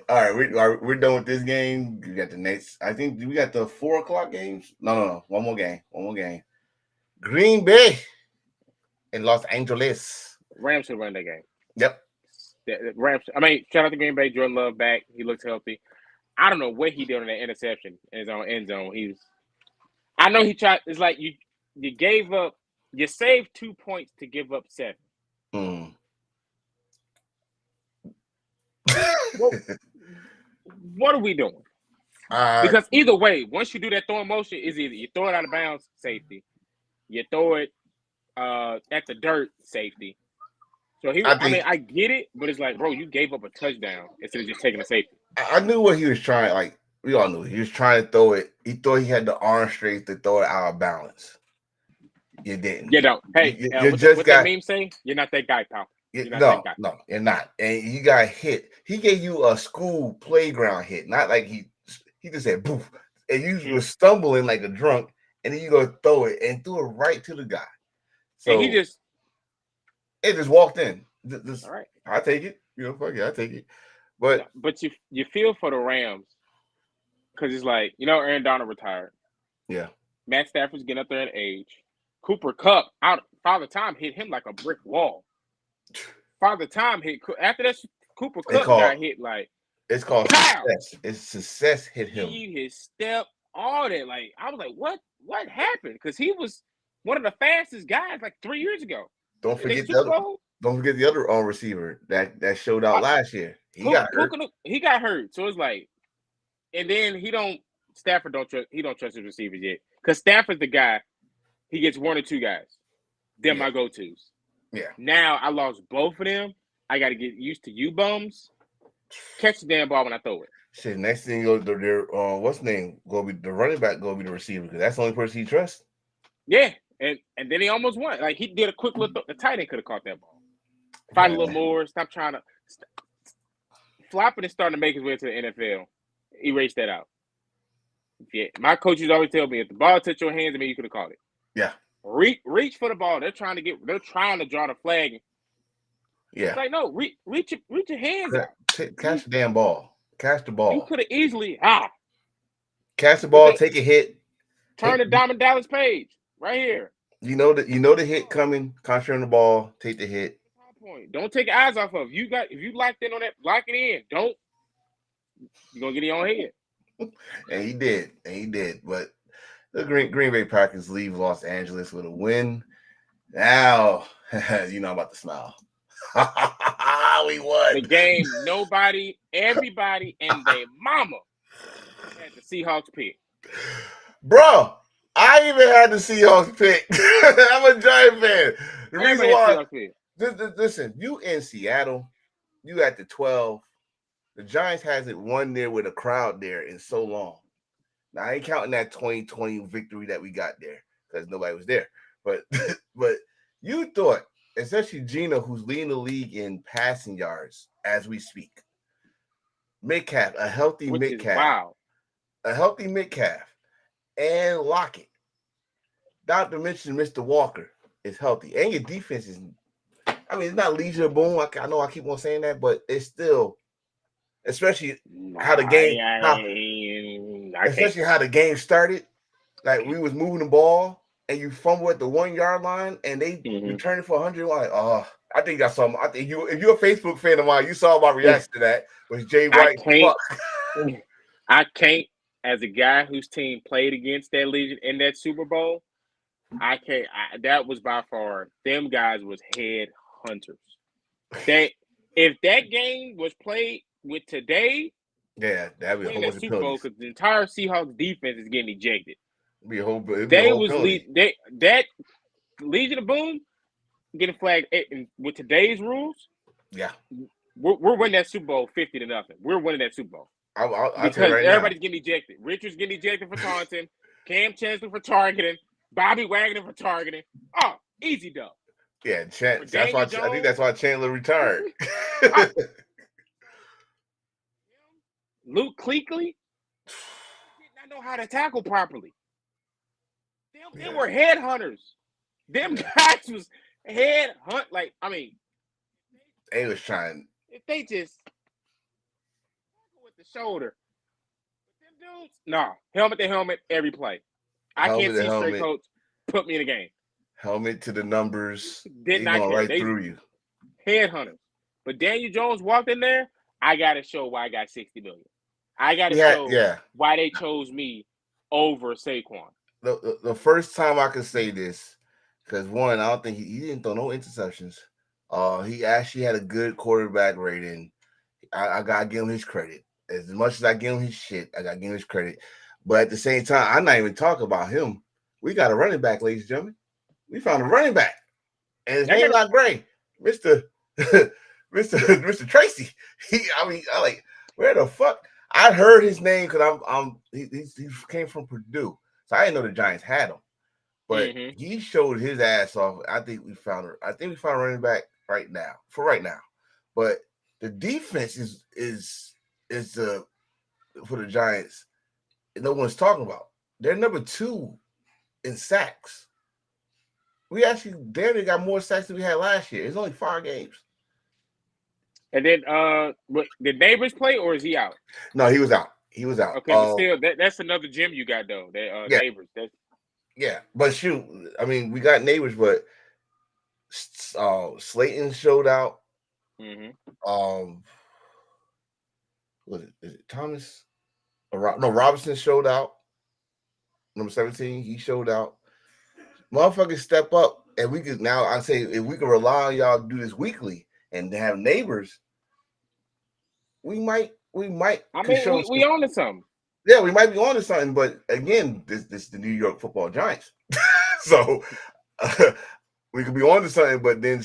All right. We're done with this game. We got the next. I think we got the 4:00 games. No. One more game. Green Bay and Los Angeles. Rams should run that game. Yep. The Rams. Shout out to Green Bay. Jordan Love back. He looks healthy. I don't know what he did on that interception in his own end zone. I know he tried. It's like you gave up. You saved 2 points to give up 7. What are we doing? Because either way, once you do that throwing motion, is either you throw it out of bounds, safety. You throw it at the dirt, safety. So I get it, but it's like, bro, you gave up a touchdown instead of just taking a safety. I knew what he was trying. Like we all knew, he was trying to throw it. He thought he had the arm strength to throw it out of balance. You didn't. You don't. Hey, what that meme say? You're not that guy, pal. No, you're not. And you got hit. He gave you a school playground hit, not like he just said boof. And you were stumbling like a drunk, and then you go throw it and threw it right to the guy. So and it just walked in. All right. I take it. Fuck it, I take it. But you feel for the Rams because it's like, Aaron Donald retired. Yeah. Matt Stafford's getting up there in age. Cooper Kupp out. Father Time hit him like a brick wall. Father Time hit after that. Cooper Kupp got hit like it's called success. It's success hit him. His step, all that. Like I was like, what happened? Because he was one of the fastest guys like 3 years ago. Don't forget the other receiver that showed out last year. He got hurt. He got hurt. So it's like, and then Stafford don't trust his receivers yet. Because Stafford's the guy. He gets 1 or 2 guys. They're my go-tos. Yeah. Now I lost both of them. I got to get used to you bums. Catch the damn ball when I throw it. Shit, next thing what's the name? Gonna be the running back. Gonna be the receiver because that's the only person he trusts. Yeah, and then he almost won. Like he did a quick look. The tight end could have caught that ball. Fight a little more. Stop trying to. Flopping is starting to make his way to the NFL. Erase that out. Yeah, my coaches always tell me if the ball touched your hands, you could have caught it. Yeah. Reach for the ball. They're trying to draw the flag. Yeah. It's like, no, reach your hands out. Catch the damn ball. Catch the You ball. could have easily Catch the ball. Take a hit. Turn to Diamond Dallas Page right here. You know the hit coming. Concentrate on the ball. Take the hit. Point. Don't take your eyes off of. If you locked in on that, lock it in. Don't. You're gonna get in your own head. And he did. But the Green Bay Packers leave Los Angeles with a win. Now you know I'm about to smile. We won the game. Everybody, and their mama had the Seahawks pick. Bro, I even had the Seahawks pick. I'm a Giant fan. The reason why, listen, you in Seattle, you at the 12. The Giants hasn't won there with a crowd there in so long. Now I ain't counting that 2020 victory that we got there because nobody was there. But you thought, especially Gino, who's leading the league in passing yards as we speak. Metcalf, a healthy Metcalf. Wow. A healthy Metcalf. And Lockett. Not to mention Mr. Walker is healthy. And your defense is, I mean, it's not Legion of Boom. I know I keep on saying that, but it's still, especially how the game, how the game started. Like we was moving the ball and you fumble at the 1 yard line and they returned it for 100. Like, oh, I think that's something. I think if you're a Facebook fan of mine, you saw my reaction to that. Was Jay White? I can't. As a guy whose team played against that Legion in that Super Bowl, I can't. That was by far them guys was head hunters. If that game was played with today, that'd be a whole bunch of Super Bowl because the entire Seahawks defense is getting ejected. Be a whole. That Legion of Boom getting flagged with today's rules. Yeah, we're winning that Super Bowl 50-0. We're winning that Super Bowl. Because everybody's getting ejected. Richard's getting ejected for taunting. Cam Chancellor for targeting. Bobby Wagner for targeting. Oh, easy dub. Yeah, that's why I think that's why Chandler retired. Luke Kuechly did not know how to tackle properly. They were headhunters. Them guys was head hunt. Like, I mean, they was trying. If they just with the shoulder, them dudes, helmet to helmet every play. I can't see straight coach put me in a game. Helmet to the numbers. Did not care. Right through you. Headhunters. But Daniel Jones walked in there. I got to show why I got $60 million. I got to show why they chose me over Saquon. The first time I could say this, because one, I don't think he didn't throw no interceptions. He actually had a good quarterback rating. I gotta give him his credit. As much as I give him his shit, I gotta give him his credit. But at the same time, I'm not even talking about him. We got a running back, ladies and gentlemen. We found a running back, and his name's not Gray, Mr. Tracy. I like, where the fuck? I heard his name because he came from Purdue, so I didn't know the Giants had him. But he showed his ass off. I think we found a running back right now. But the defense is for the Giants. No one's talking about. They're number 2 in sacks. We actually got more sacks than we had last year. It's only 5 games. And then, did Neighbors play or is he out? No, he was out. Okay, but still, that's another gem you got though. Neighbors. But shoot, I mean, we got Neighbors, but Slayton showed out. Was it Thomas? No, Robinson showed out. Number 17, he showed out. Motherfuckers step up, and we could now. I say if we can rely on y'all to do this weekly and have Neighbors, we might. I mean, we on to something. Yeah, we might be on to something, but again, this is the New York Football Giants, so we could be on to something, but then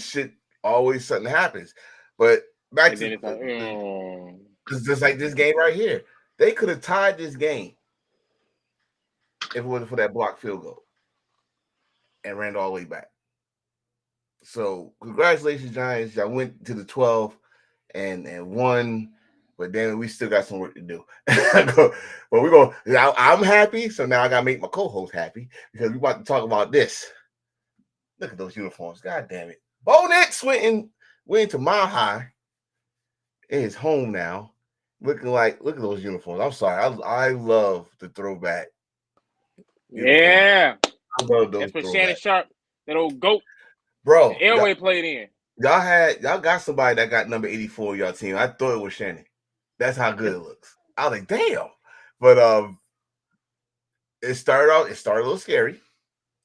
always something happens. But back to it's just like this game right here. They could have tied this game if it wasn't for that blocked field goal and ran all the way back. So congratulations, Giants. Y'all went to the 12 and won. But then we still got some work to do. But I'm happy, so now I gotta make my co-host happy because we're about to talk about this. Look at those uniforms. God damn it. Bo Nix went into Mile High in his home now, look at those uniforms. I'm sorry, I love the throwback uniform. Yeah, I love those that's what Shannon throwbacks, Sharp, that old goat, bro. Elway played in. Y'all got somebody that got number 84 on y'all team. I thought it was Shannon. That's how good it looks. I was like, damn. But it started a little scary.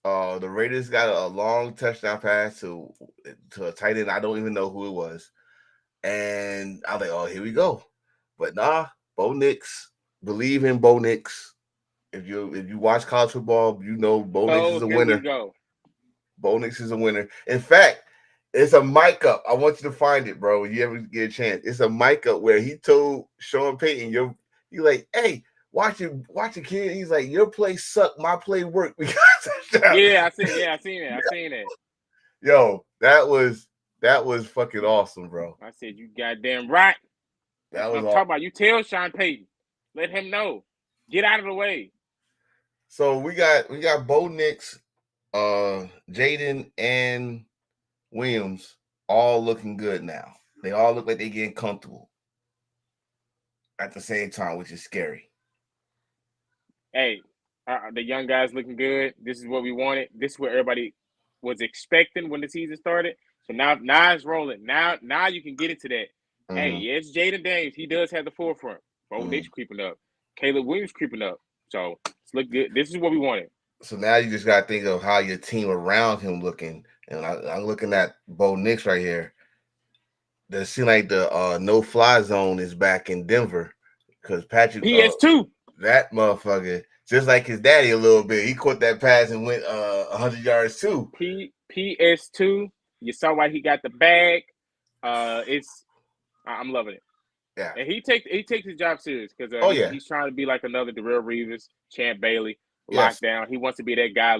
The Raiders got a long touchdown pass to a tight end. I don't even know who it was. And I was like, oh, here we go. But nah, Bo Nix, believe in Bo Nix. If you watch college football, you know Bo Nix is a Here we winner. go. Bo Nix is a winner. In fact, it's a mic up. I want you to find it, bro. When you ever get a chance, it's a mic up where he told Sean Payton, "You're like, hey, watch it, kid." He's like, "Your play suck, my play work." We got touchdown. Yeah, I seen it. Yo, that was fucking awesome, bro. I said, you goddamn right. That That's was what I'm talking about. You tell Sean Payton, let him know, get out of the way. So we got Bo Nix, Jaden, and Williams all looking good now. They all look like they're getting comfortable at the same time, which is scary. Hey, the young guys looking good. This is what we wanted. This is what everybody was expecting when the season started. So now it's rolling. Now you can get into that. Mm-hmm. Hey, yes, Jaden Daniels, he does have the forefront. Bo Nix creeping up. Caleb Williams creeping up. So it's look good. This is what we wanted. So now you just got to think of how your team around him looking. And I'm looking at Bo Nix right here. It seems like the no-fly zone is back in Denver because Patrick PS2. That motherfucker, just like his daddy a little bit. He caught that pass and went 100 yards too. PS2. You saw why he got the bag. I'm loving it. Yeah, and he takes his job serious because he's trying to be like another Darrelle Revis, Champ Bailey, lockdown. He wants to be that guy.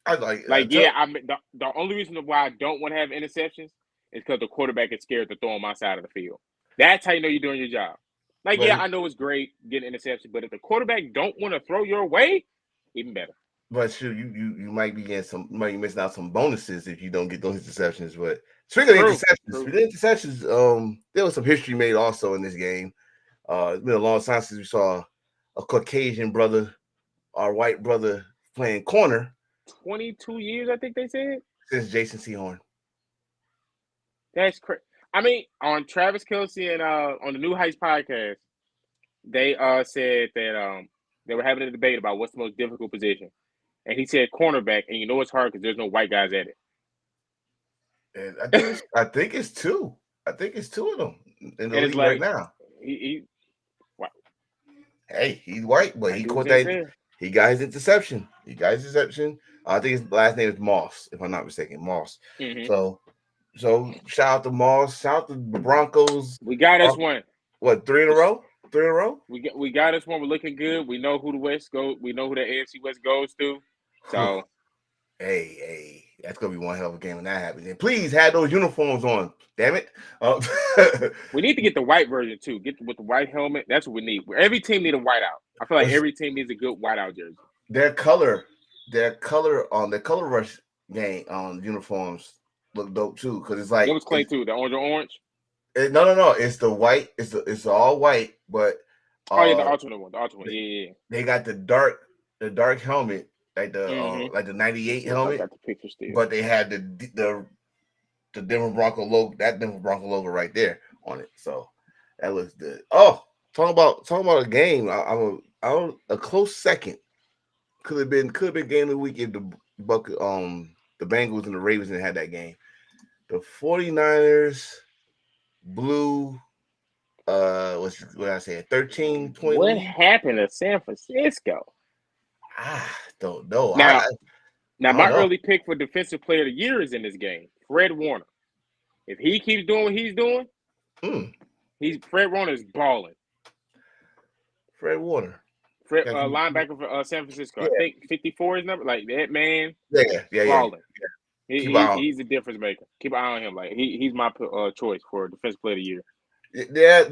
The only reason why I don't want to have interceptions is because the quarterback is scared to throw on my side of the field. That's how you know you're doing your job. I know it's great getting interception, but if the quarterback don't want to throw your way, even better. But shoot, you might be missing out some bonuses if you don't get those interceptions. But speaking of interceptions, there was some history made also in this game. It's been a long time since we saw a Caucasian brother, our white brother, playing corner. 22 years, I think they said. Since Jason Sehorn. That's crazy. I mean, on Travis Kelce and on the New Heights podcast, they said that they were having a debate about what's the most difficult position. And he said cornerback, and you know it's hard because there's no white guys at it. And I think it's two. I think it's two of them in the league right now. Wow. Hey, he's white, but he caught that. He got his interception. I think his last name is Moss, if I'm not mistaken. Moss. Mm-hmm. So shout out to Moss. Shout out to the Broncos. We got us one. What, 3 in a row? 3 in a row? We got us one. We're looking good. We know who the West goes. We know who the AFC West goes to. So, hey, that's gonna be one hell of a game when that happens. And please have those uniforms on. Damn it. We need to get the white version too. Get with the white helmet. That's what we need. Every team needs a whiteout. I feel like every team needs a good whiteout jersey. Their color rush game uniforms look dope too, because it's like what was Clay too? The orange. No. It's the white. It's all white, but the alternate one. Yeah. They got the dark helmet, like the 98 helmet. I got the picture still. But they had the Denver Bronco logo. That Denver Bronco logo right there on it. So that looks good. Oh, talking about a game. A close second. Could have been game of the week if the Bengals and the Ravens didn't have that game. The 49ers blew what I say, 13 point. What happened to San Francisco? I don't know. Now my early pick for defensive player of the year is in this game. Fred Warner. If he keeps doing what he's doing, Fred Warner is balling. Fred Warner. Linebacker for San Francisco. Yeah. I think 54 is number. Like that man. Yeah. Balling. He's a difference maker. Keep an eye on him. Like he's my choice for defensive player of the year. Yeah,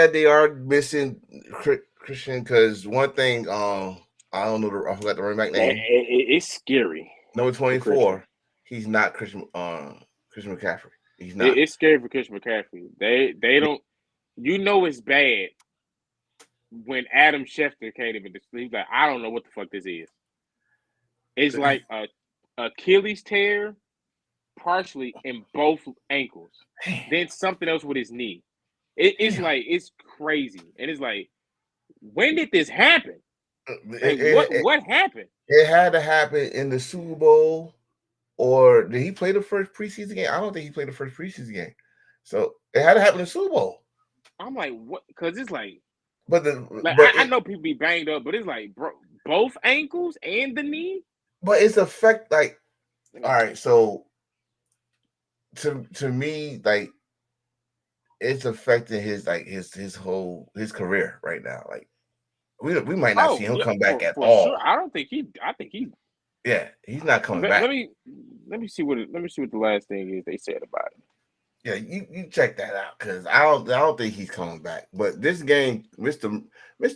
they are missing Christian because one thing. I don't know. I forgot the running back name. It's scary. Number 24. He's not Christian McCaffrey. He's not. It's scary for Christian McCaffrey. They don't. You know it's bad when Adam Schefter came in. He's like, I don't know what the fuck this is. It's like a Achilles tear, partially in both ankles. Then something else with his knee. It's like it's crazy, and it's like, when did this happen? Like, what happened? It had to happen in the Super Bowl, or did he play the first preseason game? I don't think he played the first preseason game. So it had to happen in the Super Bowl. I'm like, what? Because it's like I know people be banged up, but it's like, bro, both ankles and the knee. But it's affect like, all right. So to me, like, it's affecting his whole career right now. Like, we might not see him come back at for all. Sure. I think he. Yeah, he's not coming back. Let me see what the last thing is they said about it. Yeah, you check that out, because I don't think he's coming back. But this game, Mr.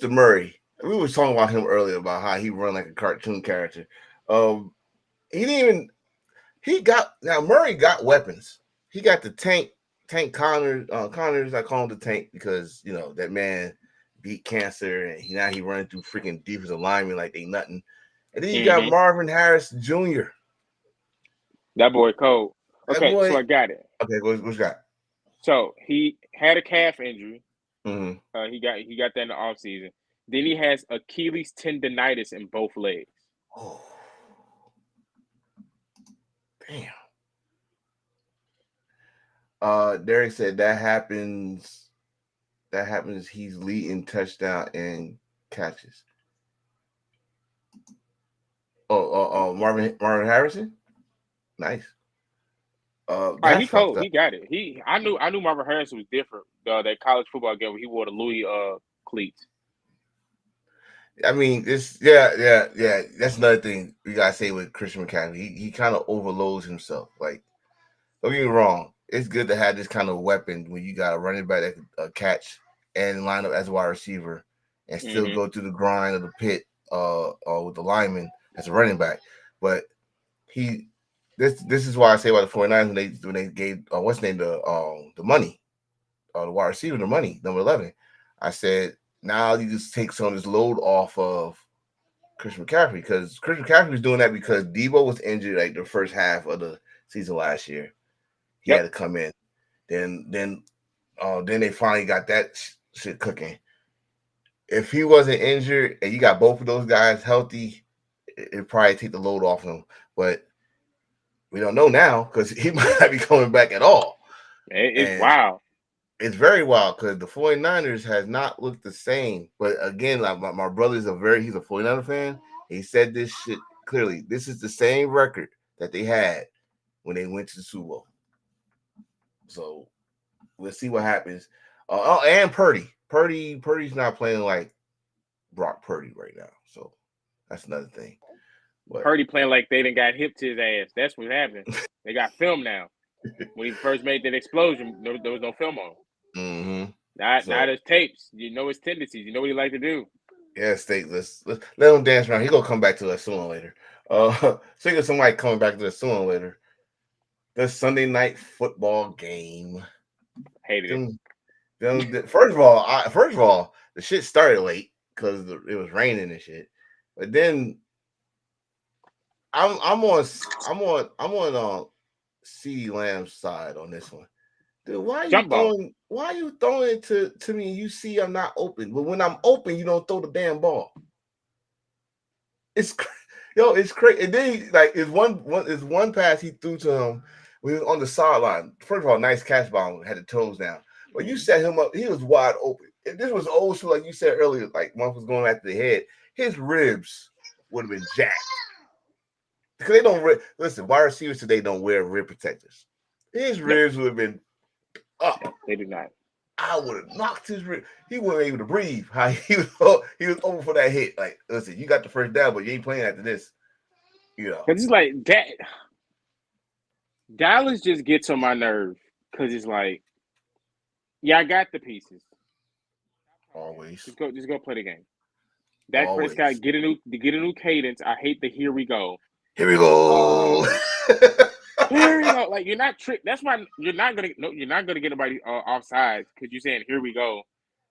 Murray, we were talking about him earlier about how he run like a cartoon character. He didn't even Murray got weapons. He got the tank Connors. Connors, I call him the tank because that man beat cancer, and now he running through freaking defensive linemen like they nothing. And then you got Marvin Harris Jr. That boy cold. Okay, so I got it. Okay, what you got? So he had a calf injury. Mm-hmm. He got that in the offseason. Then he has Achilles tendonitis in both legs. Oh, damn. Derek said that happens. He's leading touchdown and catches. Marvin Harrison, nice. He cold. He got it. I knew Marvin Harrison was different. That college football game where he wore the Louis cleats. I mean, yeah. That's another thing we gotta say with Christian McCaffrey. He kind of overloads himself. Like, don't get me wrong, it's good to have this kind of weapon when you got a running back that can catch and line up as a wide receiver and still go through the grind of the pit with the lineman as a running back. But this is why I say about the 49ers when they gave what's name the money, the wide receiver the money, number 11. I said, now you just take some of this load off of Christian McCaffrey, because Christian McCaffrey was doing that because Debo was injured like the first half of the season last year. He had to come in. Then they finally got that shit cooking. If he wasn't injured and you got both of those guys healthy, it'd probably take the load off him. But we don't know now because he might not be coming back at all. It's wild. It's very wild because the 49ers has not looked the same. But again, like my brother's he's a 49er fan. He said this shit clearly. This is the same record that they had when they went to the Super Bowl. So we'll see what happens. And Purdy. Purdy's not playing like Brock Purdy right now. So that's another thing. But Purdy playing like they done got hip to his ass. That's what happened. They got film now. When he first made that explosion, there was no film on him. Mm-hmm. Now there's tapes. You know his tendencies. You know what he like to do. Yeah, let's let him dance around. He gonna come back to us sooner or later. Speaking of somebody coming back to us sooner or later, the Sunday night football game. Hated it. First of all, the shit started late because it was raining and shit. But then I'm on CeeDee Lamb's side on this one. Dude, why are you throwing it to me? You see I'm not open, but when I'm open, you don't throw the damn ball. It's crazy. And then it's one pass he threw to him when he was on the sideline. First of all, nice catch by him, had the toes down. But you set him up, he was wide open. If this was old school, like you said earlier, like one was going after the head, his ribs would have been jacked. Because they don't listen, wide receivers today don't wear rib protectors. His ribs would have been up. They do not. I would have knocked his rib. He wasn't able to breathe. How he was over for that hit. Like, listen, you got the first down, but you ain't playing after this. Because it's like that. Dallas just gets on my nerve because it's like, yeah, I got the pieces. Always. Just go play the game. Dak Prescott get a new cadence. I hate the here we go. Here we go. Here we go. Like you're not tricked. That's why you're not gonna get nobody offsides because you're saying here we go.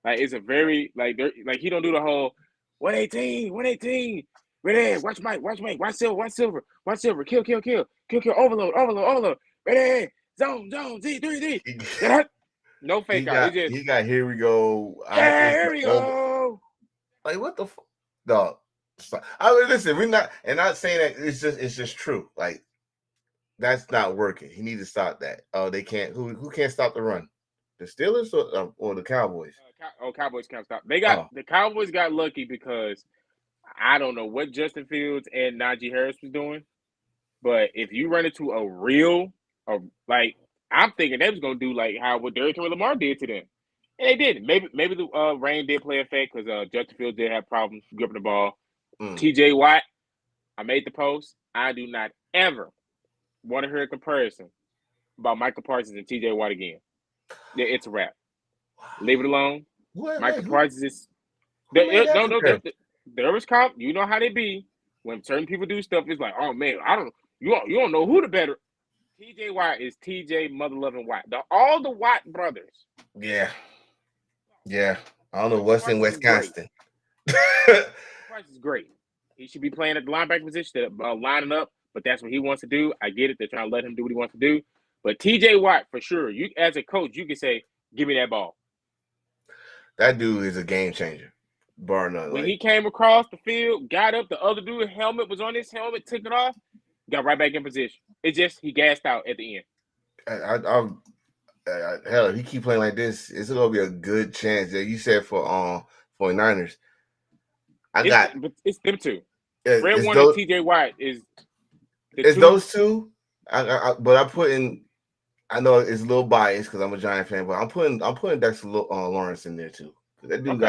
Like it's a very like he don't do the whole 118. Ready, watch Mike, watch Silver, kill, overload. Ready, zone, Z3. No fake out. It's just he got here we go. here we go. Like what the fuck? No. I mean, listen, we're not saying that it's just true. Like that's not working. He needs to stop that. Oh, they can't. Who can't stop the run? The Steelers or the Cowboys? Cowboys can't stop. The Cowboys got lucky because I don't know what Justin Fields and Najee Harris was doing, but if you run into a real, like I'm thinking they was gonna do like what Derrick and Lamar did to them, and they didn't. Maybe the rain did play effect because Justin Fields did have problems gripping the ball. TJ Watt, I made the post. I do not ever want to hear a comparison about Michael Parsons and TJ Watt again. It's a wrap. Leave it alone. Michael Parsons is there was comp. You know how they be when certain people do stuff. It's like, oh man, you don't know who the better. TJ Watt is TJ mother loving Watt. All the Watt brothers. Yeah. I don't know what's in Wisconsin. Parsons is great. He should be playing at the linebacker position, lining up. But that's what he wants to do. I get it. They're trying to let him do what he wants to do. But TJ Watt, for sure, you as a coach, you can say, give me that ball. That dude is a game changer. Bar none. When he came across the field, got up, the other dude's helmet was on his helmet, took it off, got right back in position. It's just he gassed out at the end. Hell, if he keep playing like this, it's gonna be a good chance. That you said for 49ers. It's them two. Fred Warner and TJ Watt is those two. But I put in. I know it's a little biased because I'm a Giant fan, but I'm putting Dexter Lawrence in there too. That dude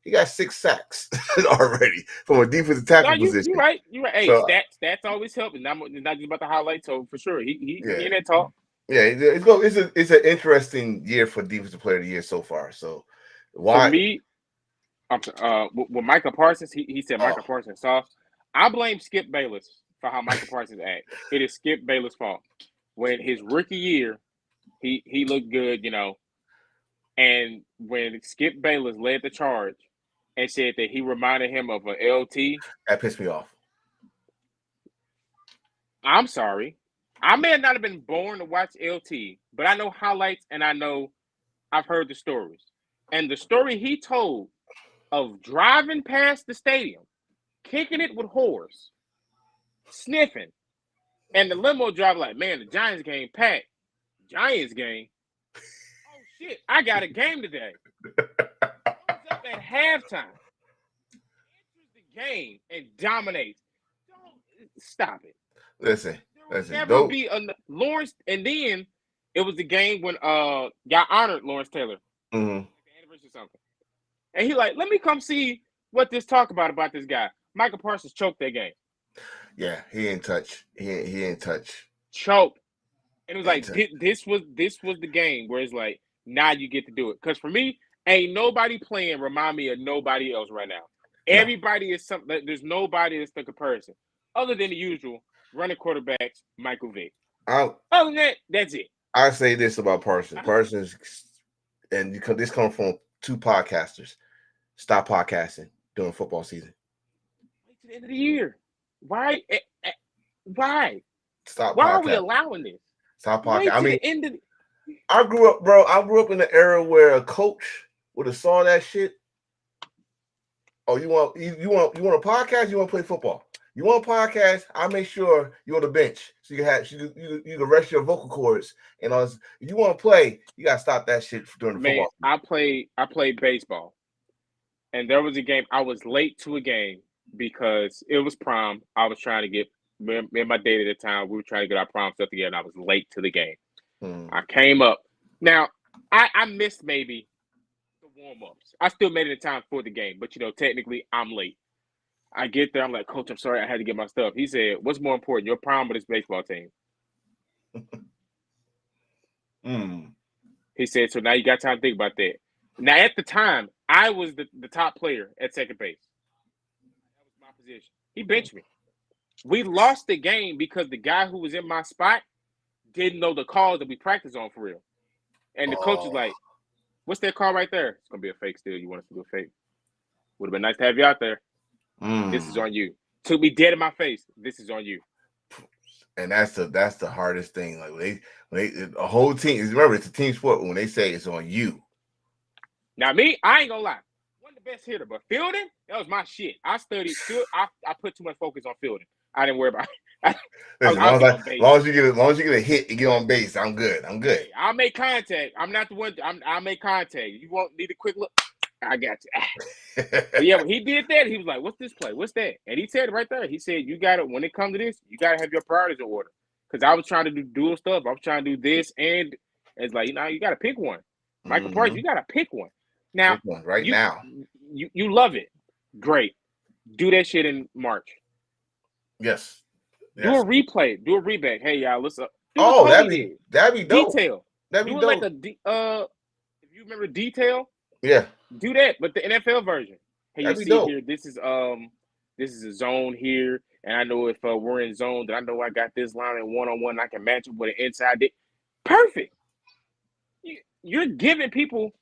he got 6 sacks already from a defensive tackle position. You're right. Hey, so, stats always help, and not just about the highlights. So for sure, he in that talk. Yeah, it's an interesting year for defensive player of the year so far. So why? For me, with Micah Parsons, he said Micah Parsons soft. I blame Skip Bayless for how Micah Parsons act. It is Skip Bayless' fault. When his rookie year, he looked good, and when Skip Bayless led the charge and said that he reminded him of an LT, that pissed me off. I'm sorry. I may not have been born to watch LT, but I know highlights and I've heard the stories. And the story he told of driving past the stadium, kicking it with whores, sniffing, and the limo driver like, man, the Giants game packed. Giants game? Oh, shit, I got a game today. Comes up at halftime. Enters the game and dominates. Don't stop it. Listen. Never be a Lawrence, and then it was the game when y'all honored Lawrence Taylor. Mm-hmm. Anniversary or something. And he like, let me come see what this talk about this guy. Michael Parsons choked that game. Yeah, he ain't touch. He ain't touch. Choked. And it was like this was the game where it's like, now you get to do it. Because for me, ain't nobody playing remind me of nobody else right now. Everybody is something. There's nobody that's the comparison. Other than the usual running quarterbacks, Michael Vick. Other than that, that's it. I say this about Parsons. Parsons, and this comes from 2 podcasters. Stop podcasting during football season. Wait to the end of the year. Why? Stop. Why are we allowing this? Stop podcasting. I grew up in an era where a coach would have saw that shit. Oh, you want a podcast? You want to play football? You want a podcast? I'll make sure you're on the bench so you can rest your vocal cords and all this. If you want to play, you gotta stop that shit during the football. I played baseball, and there was a game. I was late to a game because it was prom. I was trying to get me and my date at the time. We were trying to get our prom stuff together, and I was late to the game. I came up. Now I missed maybe the warm-ups. I still made it in time for the game, but technically I'm late. I get there. I'm like, Coach, I'm sorry. I had to get my stuff. He said, what's more important, your prom or this baseball team? He said, so now you got time to think about that. Now, at the time, I was the top player at second base. That was my position. He benched me. We lost the game because the guy who was in my spot didn't know the calls that we practice on for real. And the coach is like, what's that call right there? It's going to be a fake still. You want us to do a fake? Would have been nice to have you out there. This is on you. Took me dead in my face. This is on you. And that's the hardest thing. Like when they a whole team. Remember, it's a team sport. When they say it's on you. Now me, I ain't gonna lie. One of the best hitter, but fielding, that was my shit. I studied. I put too much focus on fielding. I didn't worry about it. As long as you get a hit and get on base, I'm good. I'll make contact. I'm not the one. I'll make contact. You won't need a quick look. I got you. But yeah, when he did that, he was like, "What's this play? What's that?" And he said it right there. He said, "You got to when it comes to this, you got to have your priorities in order." Because I was trying to do dual stuff. I was trying to do this, and it's like, you got to pick one. Michael Parsons, you got to pick one. Now, pick one right now. You love it. Great. Do that shit in March. Yes. Do a replay. Do a reback. Hey, y'all, listen. That'd be dope. Detail. That'd be do dope. Like if you remember Detail. Yeah. Do that, but the NFL version. Hey, you see dope. here, this is a zone here, and I know if we're in zone, that I know I got this line in one-on-one, I can match it with an inside dip. Perfect. You're giving people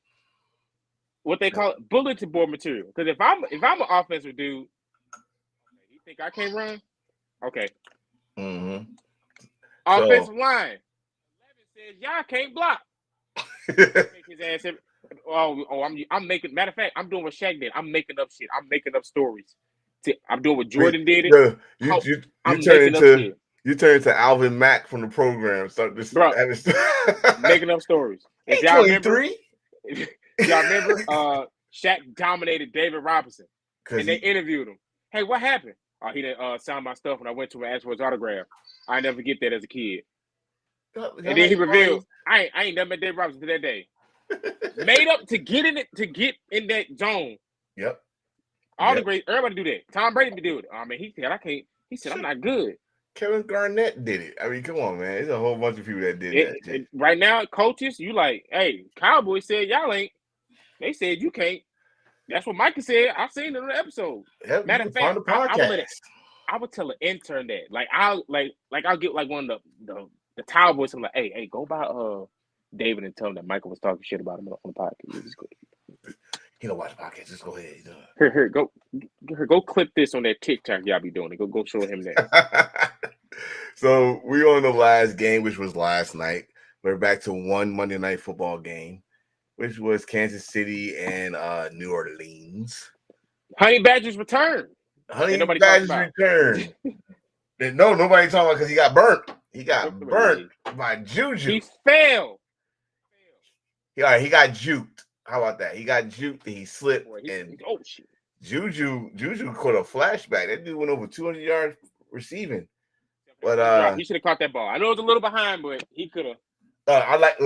what they call bulletin board material. Because if I'm an offensive dude, you think I can't run? Okay. Mm-hmm. Offensive line. 11 says y'all can't block. Make his ass every, I'm making. Matter of fact, I'm doing what Shaq did. I'm making up shit. I'm making up stories. I'm doing what Jordan did. You turn into Alvin Mack from the program. So this, making up stories. If y'all remember, Shaq dominated David Robinson, and they interviewed him. Hey, what happened? He didn't sign my stuff when I went to him and asked for his autograph. I never get that as a kid. And then he revealed, I ain't never met David Robinson to that day. Made up to get in that zone. Yep. All the great, everybody do that. Tom Brady do it. I mean, he said I can't. He said I'm not good. Kevin Garnett did it. I mean, come on, man. There's a whole bunch of people that did that. Right now, coaches, you like, hey, Cowboys said y'all ain't. They said you can't. That's what Micah said. I've seen it in the episode. Yep, matter of fact, I would tell an intern that. Like I'll get like one of the towel boys. I'm like, hey, go by David and tell him that Michael was talking shit about him on the podcast. He don't watch the podcast. Just go ahead. Here, go clip this on that TikTok y'all be doing. Go show him that. So we on the last game, which was last night. We're back to one Monday Night Football game, which was Kansas City and New Orleans. Honey Badger's return. Honey Badger's return. No, nobody talking about because he got burnt. He got burnt by Juju. He fell. All right, he got juked. How about that? He got juked and he slipped. Shit. Juju caught a flashback. That dude went over 200 yards receiving. But he should have caught that ball. I know it was a little behind, but he could have. I like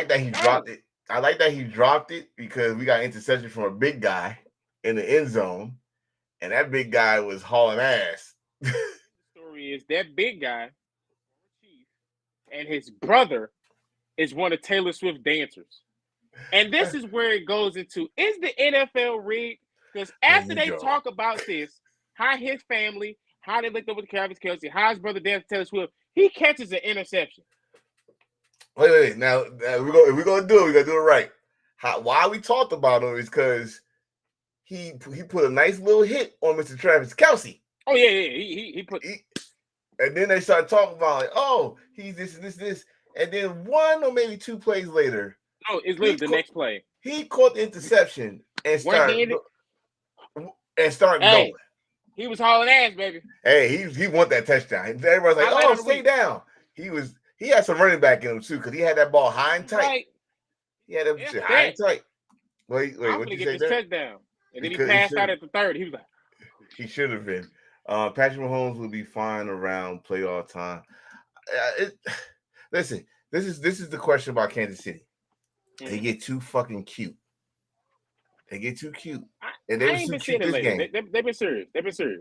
that he dropped it. I like that he dropped it because we got interception from a big guy in the end zone, and that big guy was hauling ass. The story is that big guy, and his brother is one of Taylor Swift's dancers. And this is where it goes into, is the NFL rigged? Because after they talk about this, how his family, how they looked up with Travis Kelce, how his brother danced Taylor Swift, he catches an interception. Wait. Now, if we're going to do it, we got to do it right. Why we talked about him is because he put a nice little hit on Mr. Travis Kelce. Oh, yeah. He put... And then they started talking about, like, oh, he's this. And then one or maybe two plays later. No, it's literally the next play. He caught the interception and started going. He was hauling ass, baby. Hey, he want that touchdown. Everybody's like, stay down. He had some running back in him too, because he had that ball high and tight. Right. He had that shit high and tight. Wait, what you say there? Touchdown. And then he passed out at the third. He was like, he should have been. Patrick Mahomes will be fine around playoff time. Listen, this is the question about Kansas City. They get too fucking cute. They get too cute. And they was too cute this game. They've been serious.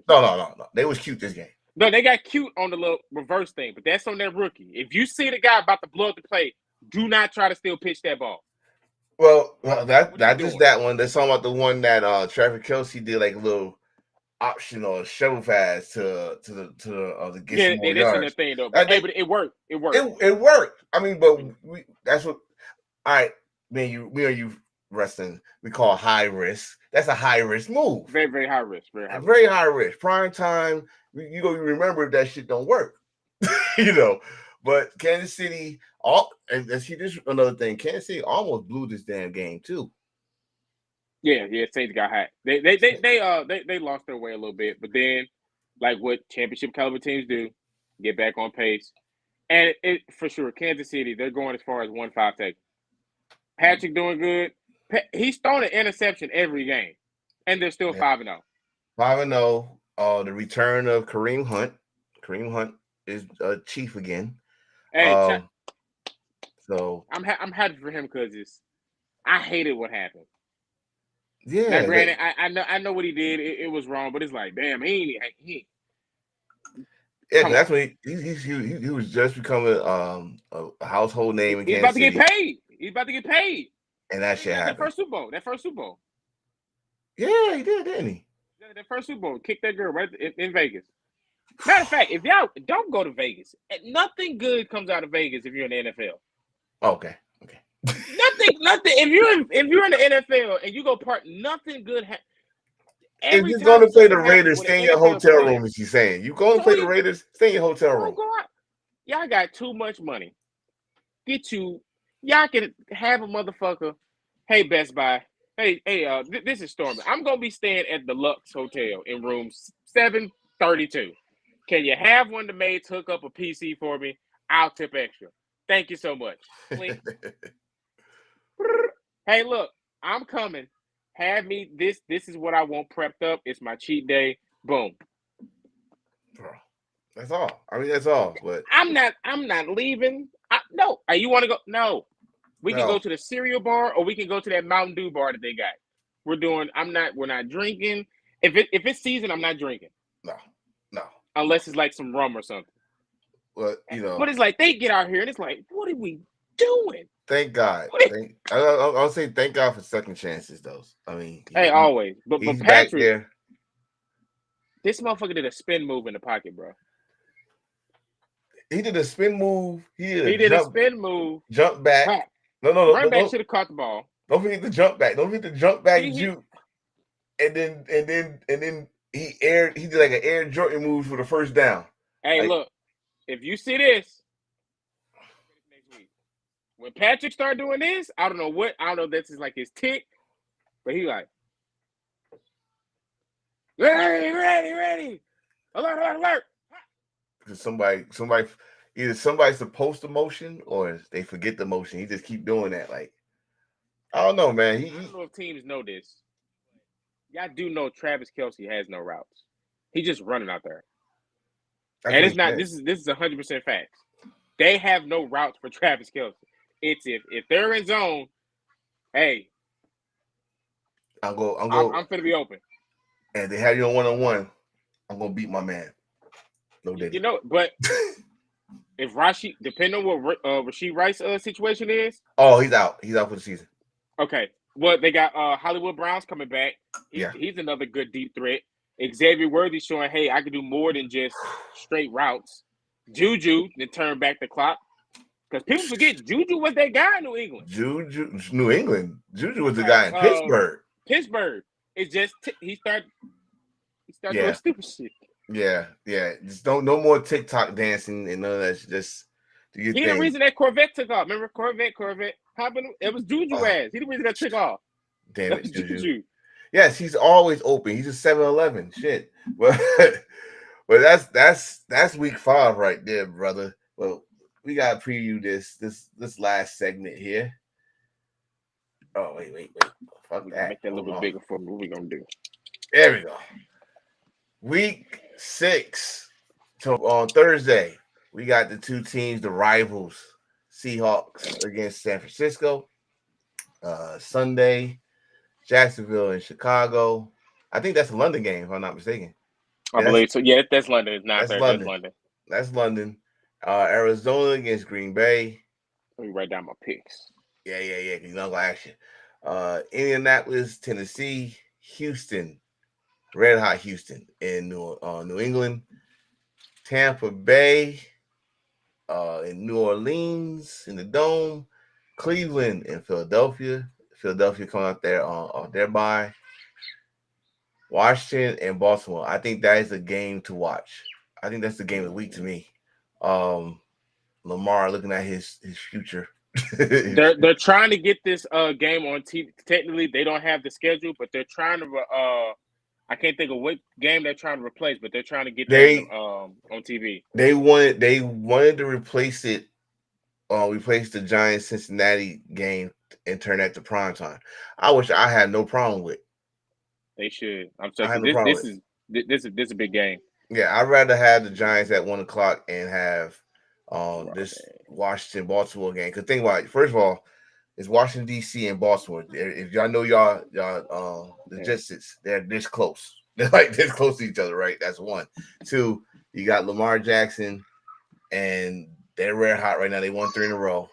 No. They was cute this game. No, they got cute on the little reverse thing, but that's on their rookie. If you see the guy about to blow up the play, do not try to still pitch that ball. Well, that just that one. They're talking about the one that Travis Kelce did like a little option or shovel pass to get Yeah, some more that's another yards. thing though. But but it worked. It worked. It worked. I mean, but that's what. All right, me or you wrestling, we call high risk. That's a high risk move. Very, very high risk. Very high risk. Prime time. You go. You remember if that shit don't work. But Kansas City. And see, this another thing. Kansas City almost blew this damn game too. Yeah. Saints got hot. They lost their way a little bit, but then, like what championship caliber teams do, get back on pace. And it for sure, Kansas City, they're going as far as 1-5 take. Patrick doing good. He's thrown an interception every game, and they're still 5-0. 5-0. The return of Kareem Hunt. Kareem Hunt is a chief again. Hey, so I'm happy for him because I hated what happened. Yeah. Now, granted, I know what he did. It was wrong, but it's like, damn, he. Yeah, that's when he was just becoming a household name in Kansas City. He's about to get paid. And that shit happened. That first Super Bowl. Yeah, he did, didn't he? That first Super Bowl, kicked that girl right in Vegas. Matter of fact, if y'all don't go to Vegas, nothing good comes out of Vegas if you're in the NFL. Okay. Nothing. If you're in the NFL and you go part, nothing good. If you're going to play the Raiders, stay in your hotel room. Is you saying you going to play the Raiders? Stay in your hotel room. Y'all got too much money. Y'all can have a motherfucker. Hey, Best Buy. Hey, this is Stormy. I'm gonna be staying at the Lux Hotel in room 732. Can you have one of the maids hook up a PC for me? I'll tip extra. Thank you so much. Hey, look, I'm coming. Have me. This is what I want prepped up. It's my cheat day. Boom. Bro, that's all. I mean, that's all. But I'm not leaving. No. You want to go? No. We can go to the cereal bar, or we can go to that Mountain Dew bar that they got. We're not drinking. If it's season, I'm not drinking. No. Unless it's like some rum or something. But But it's like they get out here and it's like, what are we doing? Thank God. I'll say thank God for second chances, though. I mean, always. But he's Patrick, back there. This motherfucker did a spin move in the pocket, bro. He did a spin move. He did a spin move. Jump back. No. Run back should have caught the ball. Don't forget the jump back. Don't forget the jump back juke. And then he did like an Air Jordan move for the first down. Hey, look, if you see this next week, when Patrick started doing this, I don't know if this is like his tick, but he like, ready, alert. Because somebody either somebody's supposed to motion or they forget the motion. He just keep doing that. Like, I don't know, man. I don't know if teams know this. Y'all do know Travis Kelce has no routes. He's just running out there. And it's not. This is 100% facts. They have no routes for Travis Kelce. It's if they're in zone, hey, I'm finna be open. And they have you on one-on-one. I'm gonna beat my man. No diddy. But if Rashee, depending on what Rashee Rice situation is, he's out. He's out for the season. Okay. Well, they got Hollywood Brown's coming back. He's another good deep threat. Xavier Worthy showing, hey, I can do more than just straight routes. Juju to turn back the clock. Because people forget Juju was that guy in New England. New England. Juju was the guy in Pittsburgh. Pittsburgh. It's just he started doing stupid shit. Yeah. Just no more TikTok dancing and none of that. Just do your thing. The reason that Corvette took off. Remember Corvette? It was Juju ass. He the reason that took off. Damn it, Juju. Yes, he's always open. He's a 7-Eleven. Shit. But that's week 5 right there, brother. Well, we gotta preview this last segment here. Oh, wait. Fuck that. Make that a little bit bigger for me. What we gonna do? There we go. Week 6. So on Thursday, we got the two teams, the rivals, Seahawks against San Francisco. Sunday, Jacksonville and Chicago. I think that's a London game, if I'm not mistaken. I believe so. Yeah, that's London. It's not there. That's London. That's London. Arizona against Green Bay. Let me write down my picks. Yeah. You're not gonna action. Indianapolis, Tennessee, Houston Red Hot Houston in New England, Tampa Bay, in New Orleans in the Dome, Cleveland and Philadelphia. Philadelphia coming out there on their bye. Washington and Baltimore. I think that is a game to watch. I think that's the game of the week to me. Lamar looking at his future. They're trying to get this game on TV. Technically, they don't have the schedule, but they're trying to. I can't think of what game they're trying to replace, but they're trying to get that on TV. They wanted to replace it. Replace the Giants Cincinnati game and turn that to prime time. I wish I had no problem with. They should. I'm I saying had no problem this is a big game. Yeah, I'd rather have the Giants at 1:00 and have this Washington Baltimore game. Because think about it. First of all, it's Washington D.C. and Baltimore. If y'all know the Jets, they're this close. They're like this close to each other, right? That's one. Two, you got Lamar Jackson, and they're red hot right now. They won 3 in a row,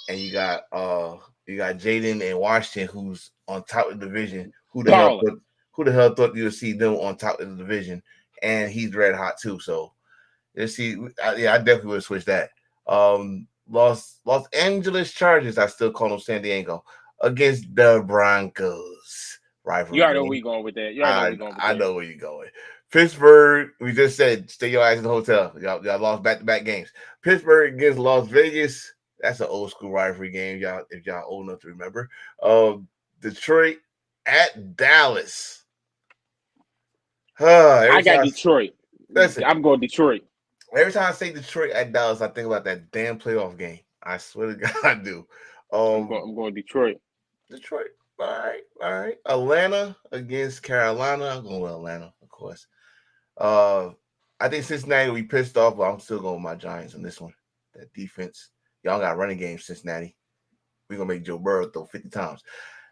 and you got Jaden and Washington, who's on top of the division. Who the hell thought you would see them on top of the division? And he's red hot too. So let's see. I definitely would switch that. Los Angeles Chargers, I still call them San Diego, against the Broncos. Rivalry. You already know where you're going with that. I know where you're going. Pittsburgh, we just said stay your ass in the hotel. Y'all lost back-to-back games. Pittsburgh against Las Vegas. That's an old school rivalry game, y'all. If y'all old enough to remember. Detroit at Dallas. I got Detroit. Listen, I'm going Detroit. Every time I say Detroit at Dallas, I think about that damn playoff game. I swear to God, I do. I'm going Detroit. Detroit. All right. Atlanta against Carolina. I'm going with Atlanta, of course. I think Cincinnati will be pissed off, but I'm still going with my Giants on this one. That defense. Y'all got running game, Cincinnati. We're going to make Joe Burrow throw 50 times.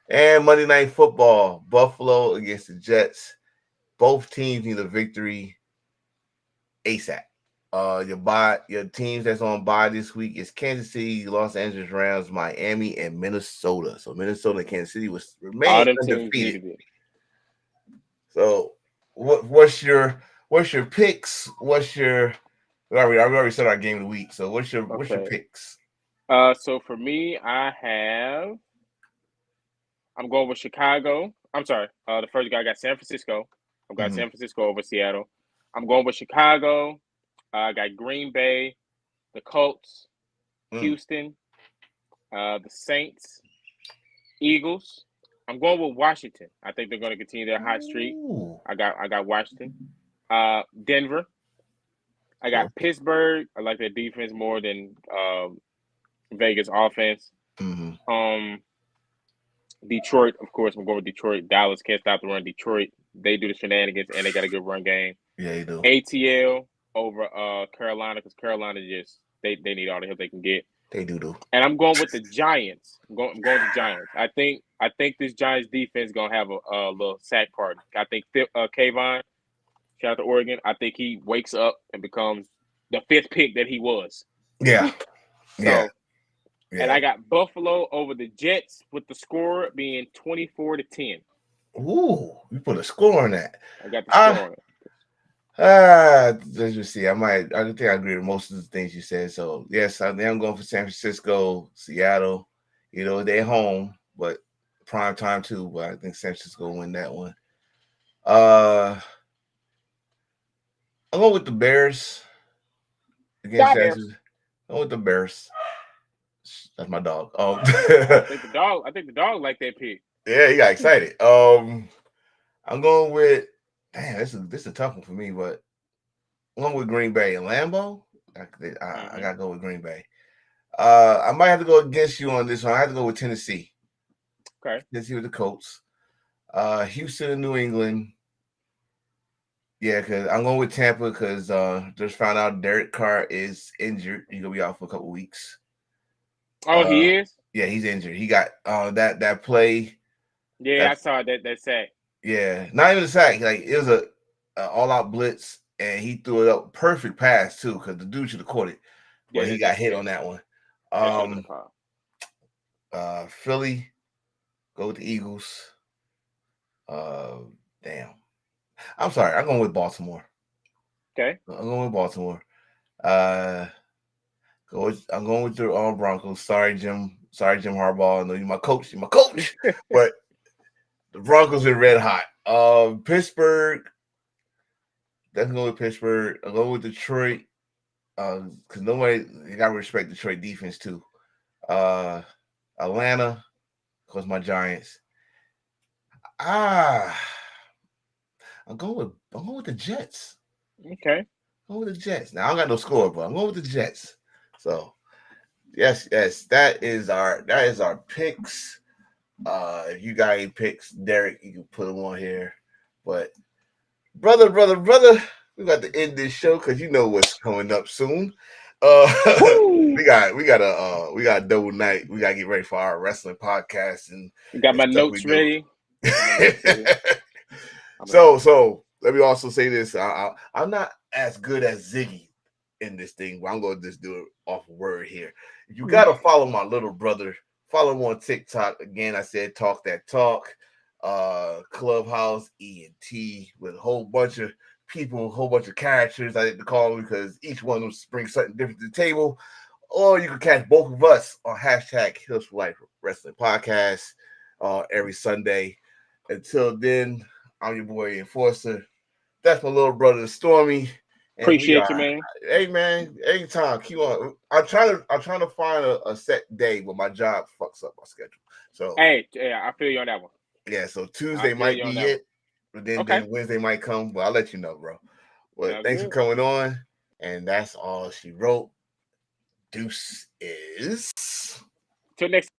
And Monday Night Football, Buffalo against the Jets. Both teams need a victory ASAP. Your teams that's on bye this week is Kansas City, Los Angeles Rams, Miami, and Minnesota. So Minnesota and Kansas City remain undefeated. So what's your picks? We already said our game of the week. So what's your picks? So for me, I'm going with Chicago. I'm sorry. The first guy got San Francisco. I've got San Francisco over Seattle. I'm going with Chicago. I got Green Bay, the Colts, Houston, the Saints, Eagles. I'm going with Washington. I think they're going to continue their hot streak. I got Washington. Denver. I got Pittsburgh. I like their defense more than Vegas offense. Detroit, of course, I'm going with Detroit. Dallas can't stop the run. Detroit, they do the shenanigans, and they got a good run game. Yeah, they do. ATL over Carolina, because Carolina just they need all the help they can get. They do. And I'm going with the Giants. I'm going with the Giants. I think this Giants defense is gonna have a little sack party. I think Kayvon, shout out to Oregon. I think he wakes up and becomes the 5th pick that he was. Yeah. Yeah. And I got Buffalo over the Jets with the score being 24-10. Ooh, you put a score on that. I got the score on it. Let's just see. I think I agree with most of the things you said. So yes, I'm going for San Francisco, Seattle. They're home, but prime time too. But I think San Francisco will win that one. I'm going with the Bears against Bears. I'm with the Bears. That's my dog. I think the dog liked that pick. Yeah, he got excited. I'm going with. Damn, this is a tough one for me, but I'm going with Green Bay and Lambeau. I gotta go with Green Bay. I might have to go against you on this one. I have to go with Tennessee. Okay. Tennessee with the Colts. Houston and New England. Yeah, because I'm going with Tampa because just found out Derek Carr is injured. He's gonna be out for a couple weeks. Oh, he is? Yeah, he's injured. He got that play. Yeah, I saw that sack. Yeah, not even a sack. Like it was a all-out blitz, and he threw it up perfect pass too, because the dude should have caught it, but he got hit on that one. Philly, go with the Eagles. Damn, I'm sorry. I'm going with Baltimore. Okay. I'm going with Baltimore. I'm going with the Broncos. Sorry, Jim. Sorry, Jim Harbaugh. I know you're my coach. You're my coach. But the Broncos are red hot. Pittsburgh. That's going with Pittsburgh. I'm going with Detroit. Because you gotta respect Detroit defense too. Atlanta, of course, my Giants. I'm going with the Jets. Okay. I'm going with the Jets. Now I don't got no score, but I'm going with the Jets. So yes, that is our picks. If you got any picks, Derek, you can put them on here. But brother, we got to end this show because you know what's coming up soon. We got a double night. We gotta get ready for our wrestling podcast and Got my stuff notes ready. So let me also say this: I'm not as good as Ziggy in this thing, but I'm gonna just do it off word here. You gotta follow my little brother. Follow him on TikTok. Again, I said Talk That Talk. Clubhouse ENT with a whole bunch of people, a whole bunch of characters I like to call them because each one of them brings something different to the table. Or you can catch both of us on hashtag Hills for Life Wrestling Podcast every Sunday. Until then, I'm your boy Enforcer. That's my little brother Stormy. And Appreciate you, man. Hey man, anytime. Keep on. I'm trying to find a set day, but my job fucks up my schedule. So hey, I feel you on that one. Yeah, so Tuesday might be it, but then Wednesday might come. But I'll let you know, bro. Well, thanks for coming on, and that's all she wrote. Deuce is. Till next